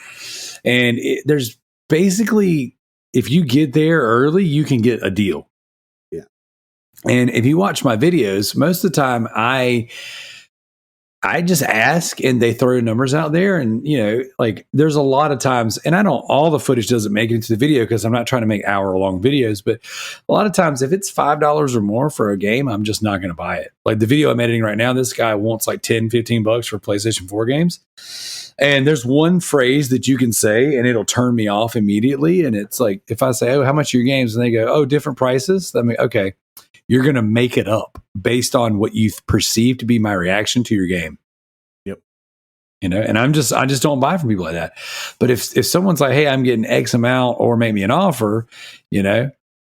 And there's basically, if you get there early, you can get a deal. Yeah. And if you watch my videos, most of the time I just ask and they throw numbers out there. And, like there's a lot of times, and all the footage doesn't make it into the video because I'm not trying to make hour-long videos, but a lot of times if it's $5 or more for a game, I'm just not going to buy it. Like the video I'm editing right now, this guy wants like $10-15 for PlayStation 4 games. And there's one phrase that you can say and it'll turn me off immediately. And it's like, if I say, oh, how much are your games? And they go, oh, different prices. I mean, okay. You're going to make it up based on what you perceive to be my reaction to your game. Yep. And I just don't buy from people like that. But if someone's like, hey, I'm getting X amount or make me an offer,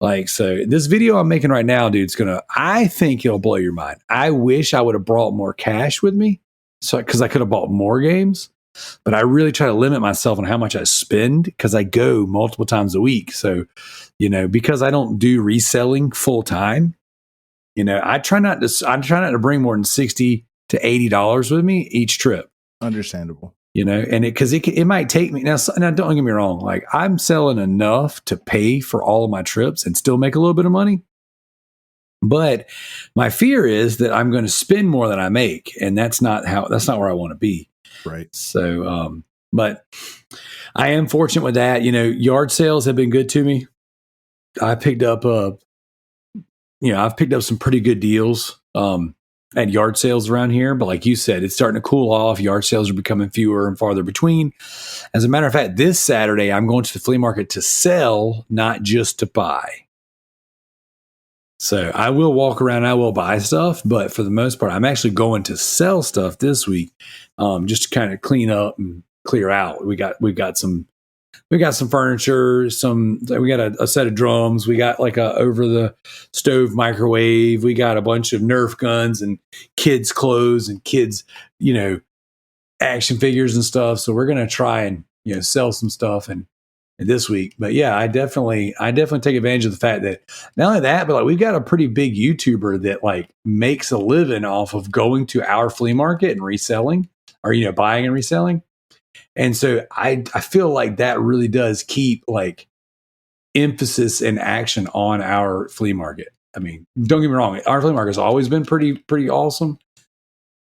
like, so this video I'm making right now, dude, I think it'll blow your mind. I wish I would have brought more cash with me. So, cause I could have bought more games, but I really try to limit myself on how much I spend because I go multiple times a week. So, because I don't do reselling full time, I try not to bring more than $60 to $80 with me each trip. Understandable. And it might take me now don't get me wrong. Like I'm selling enough to pay for all of my trips and still make a little bit of money. But my fear is that I'm going to spend more than I make. And that's not where I want to be. Right. So, but I am fortunate with that. Yard sales have been good to me. I picked up I've picked up some pretty good deals at yard sales around here. But like you said, it's starting to cool off. Yard sales are becoming fewer and farther between. As a matter of fact, this Saturday, I'm going to the flea market to sell, not just to buy. So I will walk around, I will buy stuff. But for the most part, I'm actually going to sell stuff this week just to kind of clean up and clear out. We got some furniture, we got a set of drums. We got like a over the stove microwave. We got a bunch of Nerf guns and kids clothes and kids, action figures and stuff. So we're going to try and, sell some stuff and this week. But yeah, I definitely take advantage of the fact that not only that, but like we've got a pretty big YouTuber that like makes a living off of going to our flea market and reselling or, buying and reselling. And so I feel like that really does keep like emphasis and action on our flea market. I mean, don't get me wrong, our flea market has always been pretty awesome,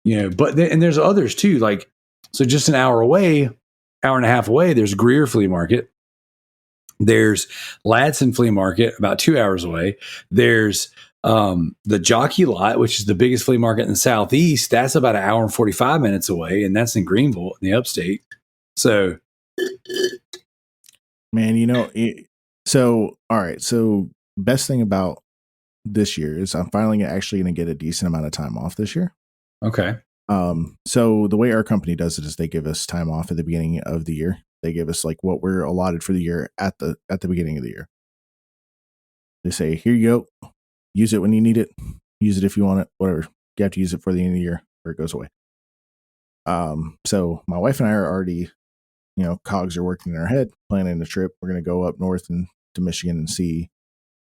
but and there's others too. Like, so just an hour and a half away, there's Greer Flea Market. There's Ladson Flea Market about 2 hours away. There's the Jockey Lot, which is the biggest flea market in the Southeast. That's about an hour and 45 minutes away. And that's in Greenville in the upstate. So, man, so, all right. So best thing about this year is I'm finally actually going to get a decent amount of time off this year. Okay. So the way our company does it is they give us time off at the beginning of the year. They give us like what we're allotted for the year at the beginning of the year. They say, here you go. Use it when you need it. Use it if you want it, whatever. You have to use it for the end of the year or it goes away. So my wife and I are already, cogs are working in our head, planning the trip. We're going to go up north to Michigan and see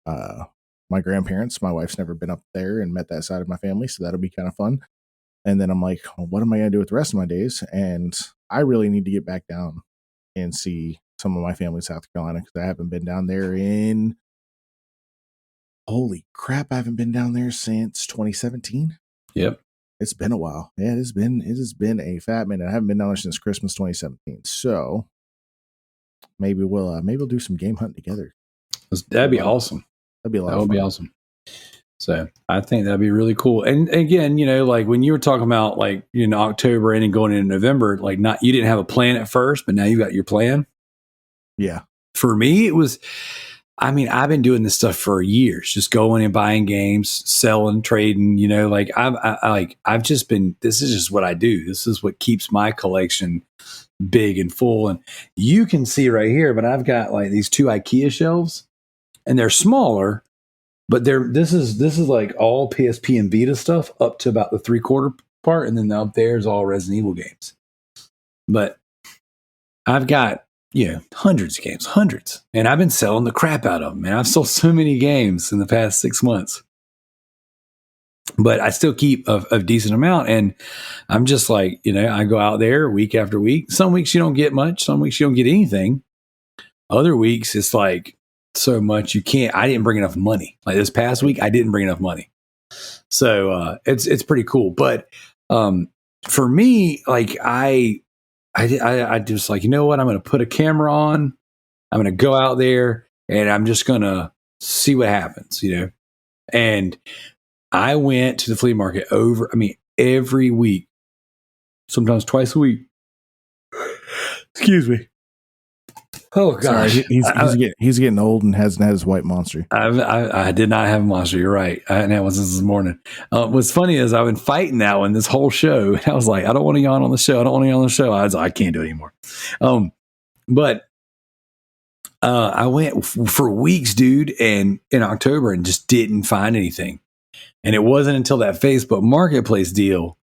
my grandparents. My wife's never been up there and met that side of my family, so that'll be kind of fun. And then I'm like, well, what am I going to do with the rest of my days? And I really need to get back down and see some of my family in South Carolina because I haven't been down there holy crap, I haven't been down there since 2017. Yep. It's been a while. Yeah, it has been a fat minute. I haven't been down there since Christmas 2017. So maybe we'll do some game hunting together. That'd be awesome. That'd be a lot. That would be awesome. So I think that'd be really cool. And again, like when you were talking about like October and going into November, like you didn't have a plan at first, but now you got your plan. Yeah. For me, it was. I mean, I've been doing this stuff for years, just going and buying games, selling, trading, like I've just been, this is just what I do. This is what keeps my collection big and full. And you can see right here, but I've got like these 2 IKEA shelves and they're smaller, but this is like all PSP and Vita stuff up to about the 3/4 part. And then up there is all Resident Evil games. But I've got, hundreds of games, hundreds. And I've been selling the crap out of them. Man, I've sold so many games in the past 6 months. But I still keep a decent amount. And I'm just like, I go out there week after week. Some weeks you don't get much. Some weeks you don't get anything. Other weeks it's like so much you can't. I didn't bring enough money. Like this past week, I didn't bring enough money. So it's pretty cool. But for me, like I just like, you know what? I'm going to put a camera on. I'm going to go out there and I'm just going to see what happens, And I went to the flea market every week, sometimes twice a week. Excuse me. Oh gosh, he's getting old and hasn't had his white monster. I did not have a monster. You're right. I hadn't had one since this morning. What's funny is I've been fighting that one this whole show. I was like, I don't want to yawn on the show. I was like, I can't do it anymore. But I went for weeks, dude, and in October and just didn't find anything. And it wasn't until that Facebook Marketplace deal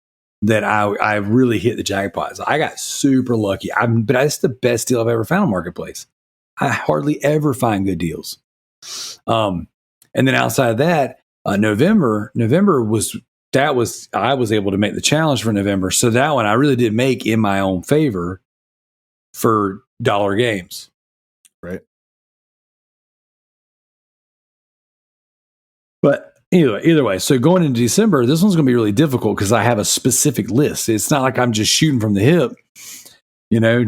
that I really hit the jackpot. So I got super lucky. But that's the best deal I've ever found on Marketplace. I hardly ever find good deals. And then outside of that, November was I was able to make the challenge for November. So that one I really did make in my own favor for dollar games. Right. But either way, so going into December, this one's going to be really difficult because I have a specific list. It's not like I'm just shooting from the hip,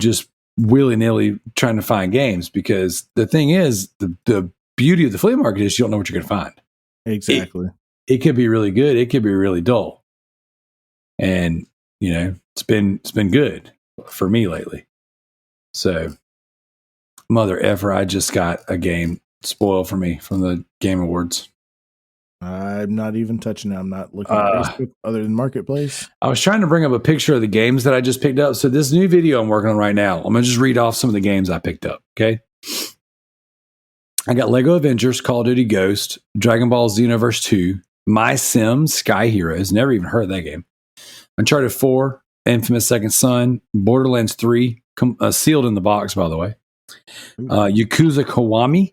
just willy-nilly trying to find games, because the thing is, the beauty of the flea market is you don't know what you're going to find. Exactly. It could be really good. It could be really dull. And, it's been good for me lately. So, mother effer, I just got a game spoiled for me from the Game Awards. I'm not even touching it. I'm not looking at Facebook other than Marketplace. I was trying to bring up a picture of the games that I just picked up. So this new video I'm working on right now, I'm going to just read off some of the games I picked up. Okay. I got Lego Avengers, Call of Duty Ghost, Dragon Ball Xenoverse 2, My Sims, Sky Heroes. Never even heard of that game. Uncharted 4, Infamous Second Son, Borderlands 3, sealed in the box, by the way. Yakuza Kiwami,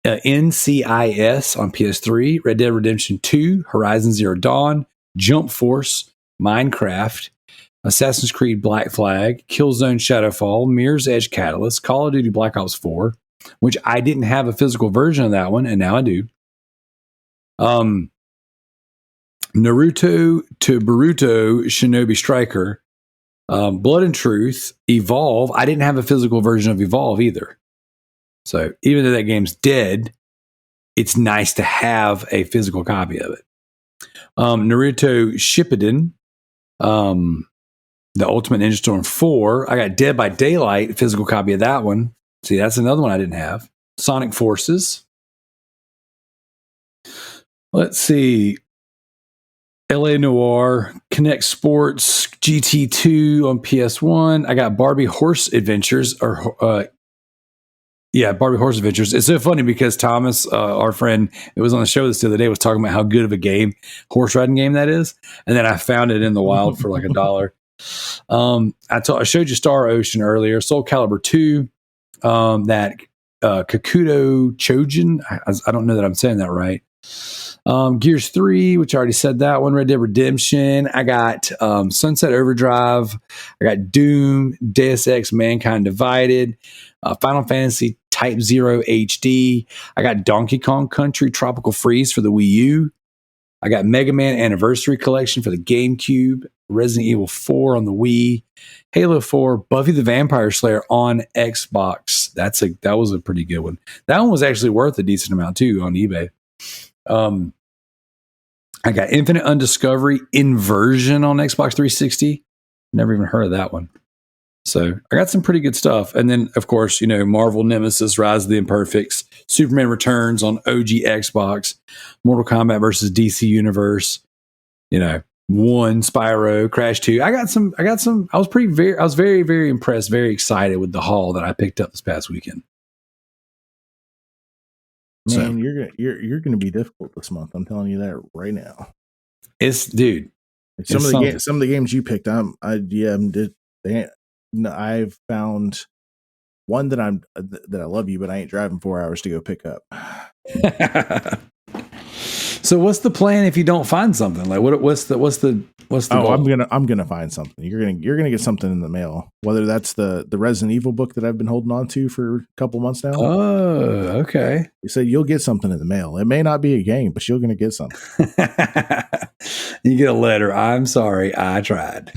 NCIS on PS3, Red Dead Redemption 2, Horizon Zero Dawn, Jump Force, Minecraft, Assassin's Creed Black Flag, Killzone Shadowfall, Mirror's Edge Catalyst, Call of Duty Black Ops 4, which I didn't have a physical version of that one, and now I do. Naruto to Boruto Shinobi Striker, Blood and Truth, Evolve. I didn't have a physical version of Evolve either. So even though that game's dead, it's nice to have a physical copy of it. Naruto Shippuden, the Ultimate Ninja Storm 4. I got Dead by Daylight, physical copy of that one. See, that's another one I didn't have. Sonic Forces. Let's see. LA Noire, Connect Sports, GT2 on PS1. I got Barbie Horse Adventures, Barbie Horse Adventures. It's so funny because Thomas, our friend that was on the show the other day, was talking about how good of a game, horse riding game that is. And then I found it in the wild for like $1. I showed you Star Ocean earlier, Soul Calibur 2, that Kakuto Chojin. I don't know that I'm saying that right. Gears 3, which I already said that one. Red Dead Redemption. I got Sunset Overdrive. I got Doom, Deus Ex Mankind Divided, Final Fantasy Type 0 HD. I got Donkey Kong Country Tropical Freeze for the Wii U. I got Mega Man Anniversary Collection for the GameCube, Resident Evil 4 on the Wii, Halo 4, Buffy the Vampire Slayer on Xbox. That was a pretty good one. That one was actually worth a decent amount too on eBay. I got Infinite Undiscovery Inversion on Xbox 360. Never even heard of that one. So I got some pretty good stuff. And then, of course, Marvel Nemesis, Rise of the Imperfects, Superman Returns on OG Xbox, Mortal Kombat versus DC Universe, One, Spyro, Crash 2. I was very, very impressed, very excited with the haul that I picked up this past weekend. Man, you're gonna be difficult this month. I'm telling you that right now. Some of the games you picked, I've found one that that I love you, but I ain't driving 4 hours to go pick up. So what's the plan if you don't find something? Like what's the goal? I'm gonna find something. You're gonna get something in the mail. Whether that's the Resident Evil book that I've been holding on to for a couple months now. Oh, okay. You said you'll get something in the mail. It may not be a game, but you're gonna get something. You get a letter. I'm sorry, I tried.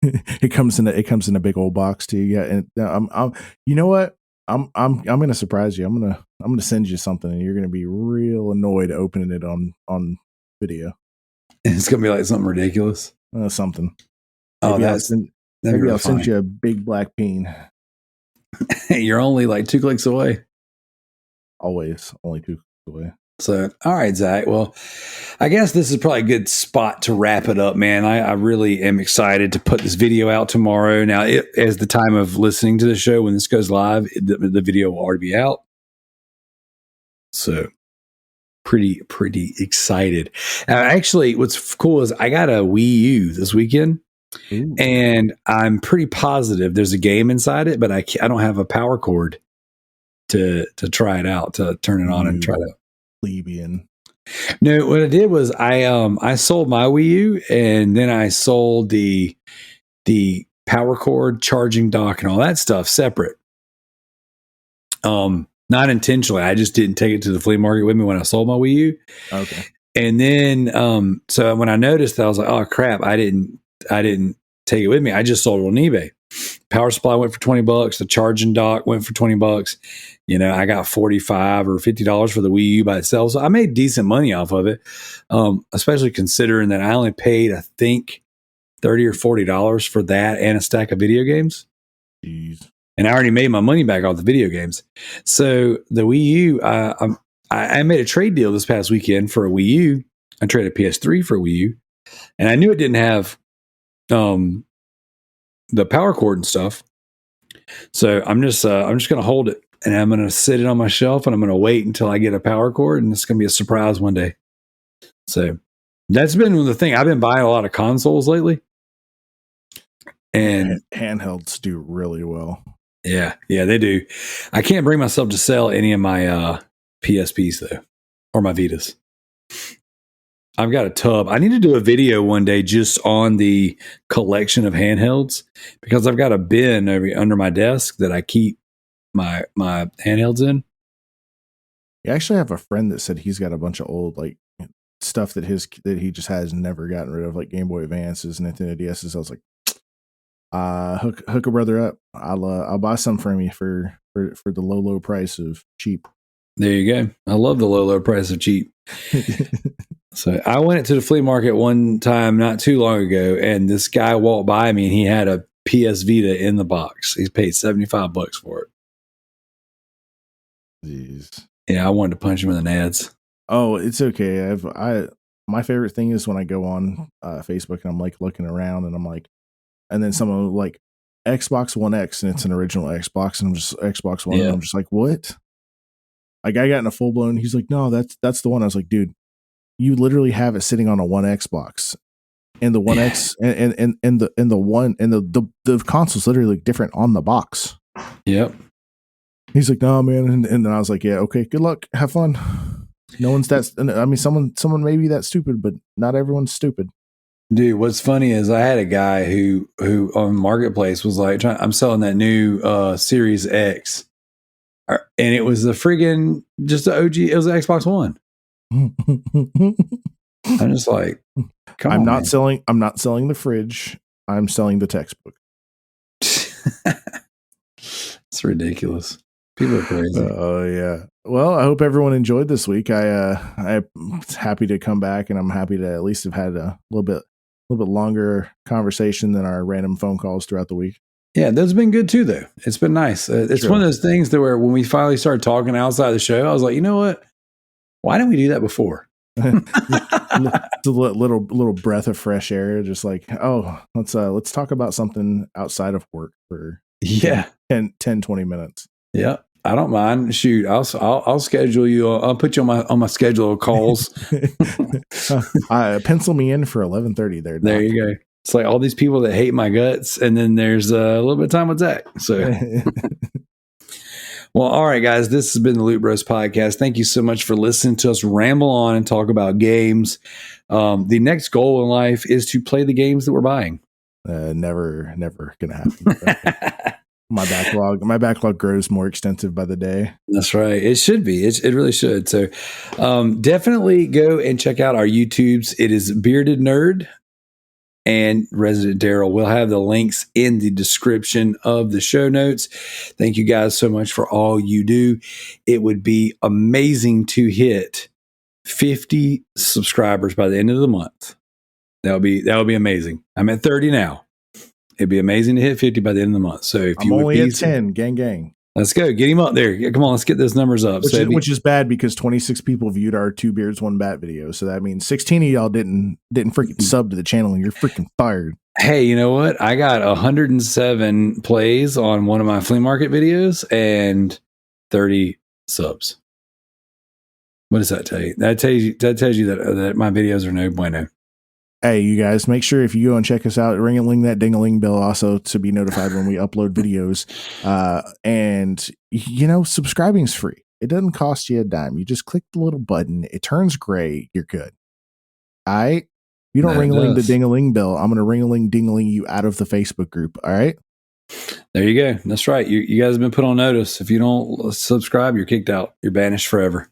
It comes in a big old box too. Yeah, and I'm you know what? I'm gonna surprise you. I'm gonna send you something, and you're gonna be real annoyed opening it on video. It's gonna be like something ridiculous. Something. Maybe I'll send you a big black peen. You're only like 2 clicks away. Always only 2 clicks away. So, all right, Zach. Well, I guess this is probably a good spot to wrap it up, man. I really am excited to put this video out tomorrow. Now, as the time of listening to the show, when this goes live, the video will already be out. So, pretty excited. Actually, what's cool is I got a Wii U this weekend. Ooh. And I'm pretty positive there's a game inside it, but I don't have a power cord to try it out, to turn it on and try to. Plebeian. No, what I did was I sold my Wii U, and then I sold the power cord, charging dock, and all that stuff separate. Not intentionally. I just didn't take it to the flea market with me when I sold my Wii U. Okay. And then so when I noticed that, I was like, oh crap, I didn't take it with me. I just sold it on eBay. Power supply went for $20. The charging dock went for $20. You know, I got $45 or $50 for the Wii U by itself. So I made decent money off of it, especially considering that I only paid, I think, $30 or $40 for that and a stack of video games. Jeez. And I already made my money back off the video games. So the Wii U, I made a trade deal this past weekend for a Wii U. I traded a PS3 for a Wii U. And I knew it didn't have the power cord and stuff. So I'm just going to hold it, and I'm going to sit it on my shelf, and I'm going to wait until I get a power cord, and it's going to be a surprise one day. So that's been the thing. I've been buying a lot of consoles lately, and handhelds do really well. Yeah, they do. I can't bring myself to sell any of my PSPs though, or my Vitas. I've got a tub. I need to do a video one day just on the collection of handhelds, because I've got a bin under my desk that I keep my handhelds in. I actually have a friend that said he's got a bunch of old like stuff that he just has never gotten rid of, like Game Boy Advances, Nintendo DSs. I was like, hook a brother up. I'll buy some from you for the low price of cheap. There you go. I love the low price of cheap. So I went to the flea market one time not too long ago, and this guy walked by me, and he had a PS Vita in the box. He paid $75 for it. Jeez. Yeah, I wanted to punch him in the nads. Oh, it's okay. My favorite thing is when I go on Facebook and I'm like looking around, and I'm like, and then someone like Xbox One X, and it's an original Xbox, and I'm just Xbox One, and I'm just like, what? Like I got in a full blown. He's like, no, that's the one. I was like, dude, you literally have it sitting on a One Xbox, and the One X and the console's literally different on the box. Yep. He's like, no, man, and then I was like, yeah, okay, good luck, have fun. No one's that. I mean, someone may be that stupid, but not everyone's stupid. Dude, what's funny is I had a guy who on Marketplace was like, I'm selling that new Series X, and it was the friggin' just the OG. It was the Xbox One. I'm just like, come on, man. I'm not selling the fridge. I'm selling the textbook. It's ridiculous. People are crazy. Oh yeah. Well, I hope everyone enjoyed this week. I'm happy to come back, and I'm happy to at least have had a little bit longer conversation than our random phone calls throughout the week. Yeah, that's been good too, though. It's been nice. It's one of those things that where when we finally started talking outside the show, I was like, you know what? Why didn't we do that before? It's a little breath of fresh air. Just like, oh, let's talk about something outside of work for 10, 20 minutes. Yeah. I don't mind. Shoot, I'll schedule you. I'll put you on my schedule of calls. Pencil me in for 11:30 there. There you go. It's like all these people that hate my guts, and then there's a little bit of time with Zach. So, well, all right, guys, this has been the Loot Bros podcast. Thank you so much for listening to us ramble on and talk about games. The next goal in life is to play the games that we're buying. Never gonna happen. My backlog grows more extensive by the day. That's right. It should be. It really should. So definitely go and check out our YouTubes. It is Bearded Nerd and Resident Darrell. We'll have the links in the description of the show notes. Thank you guys so much for all you do. It would be amazing to hit 50 subscribers by the end of the month. That would be amazing. I'm at 30 now. It'd be amazing to hit 50 by the end of the month. So if I'm only at 10, gang. Let's go. Get him up there. Yeah, come on, let's get those numbers up. Which is bad because 26 people viewed our 2 Beards, 1 Bat video. So that means 16 of y'all didn't freaking sub to the channel, and you're freaking fired. Hey, you know what? I got 107 plays on one of my flea market videos and 30 subs. What does that tell you? That tells you that my videos are no bueno. Hey, you guys, make sure if you go and check us out, ring-a-ling that ding-a-ling bell also to be notified when we upload videos. And, subscribing is free. It doesn't cost you a dime. You just click the little button. It turns gray. You're good. All right? You don't ring-a-ling the ding-a-ling bell. I'm going to ring-a-ling ding-a-ling you out of the Facebook group. All right? There you go. That's right. You guys have been put on notice. If you don't subscribe, you're kicked out. You're banished forever.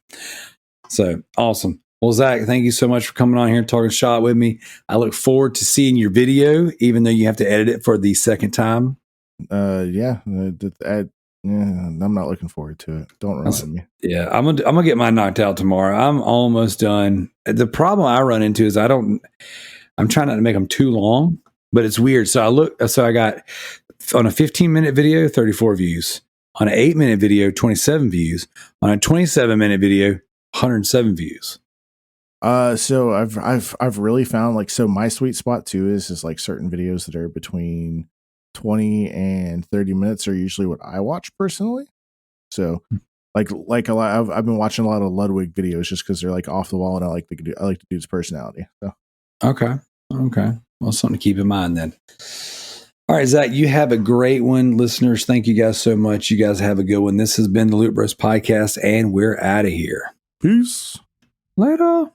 So, awesome. Well, Zach, thank you so much for coming on here and talking shop with me. I look forward to seeing your video, even though you have to edit it for the second time. Yeah. I'm not looking forward to it. Don't remind me. Yeah, I'm gonna get mine knocked out tomorrow. I'm almost done. The problem I run into is I'm trying not to make them too long, but it's weird. So I got on a 15-minute video, 34 views. On an 8-minute video, 27 views. On a 27-minute video, 107 views. So I've really found my sweet spot too is like certain videos that are between 20 and 30 minutes are usually what I watch personally. So like a lot, I've been watching a lot of Ludwig videos just because they're like off the wall, and I like the dude's personality. So okay, well, something to keep in mind then. All right, Zach, you have a great one, listeners. Thank you guys so much. You guys have a good one. This has been the Loot Bros podcast, and we're out of here. Peace. Later.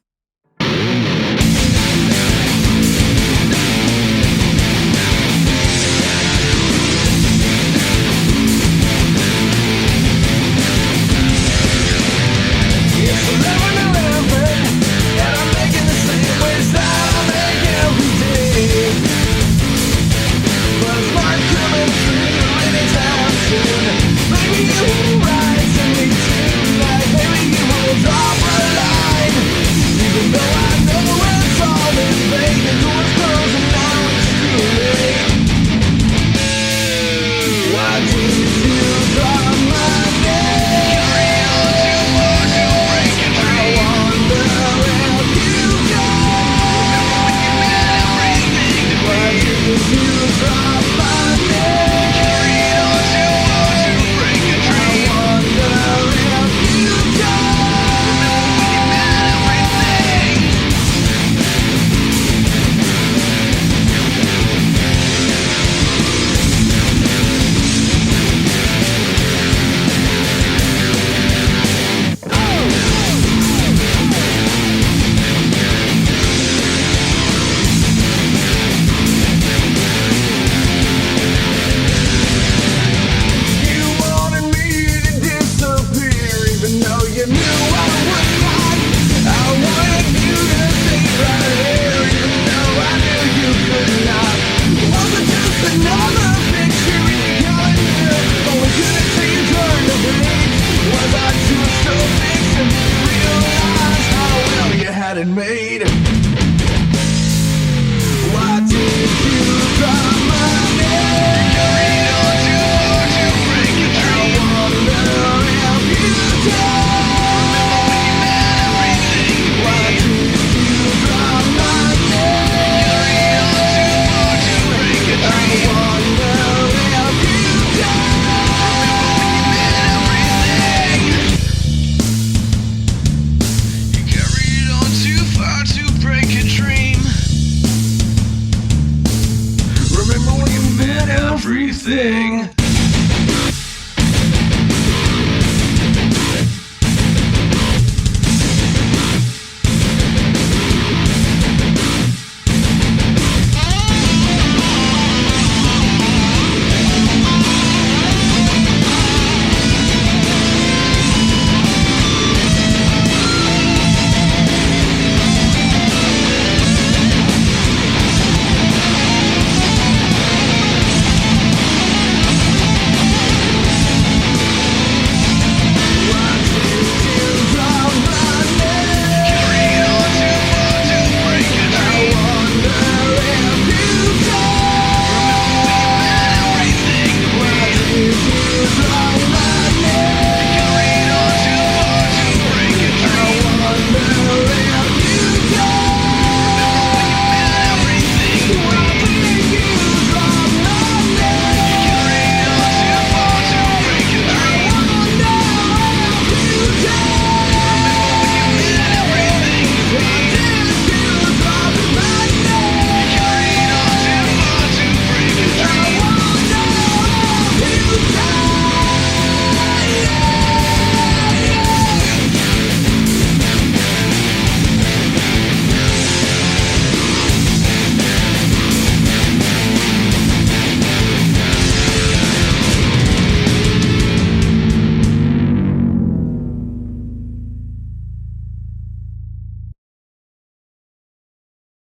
thing.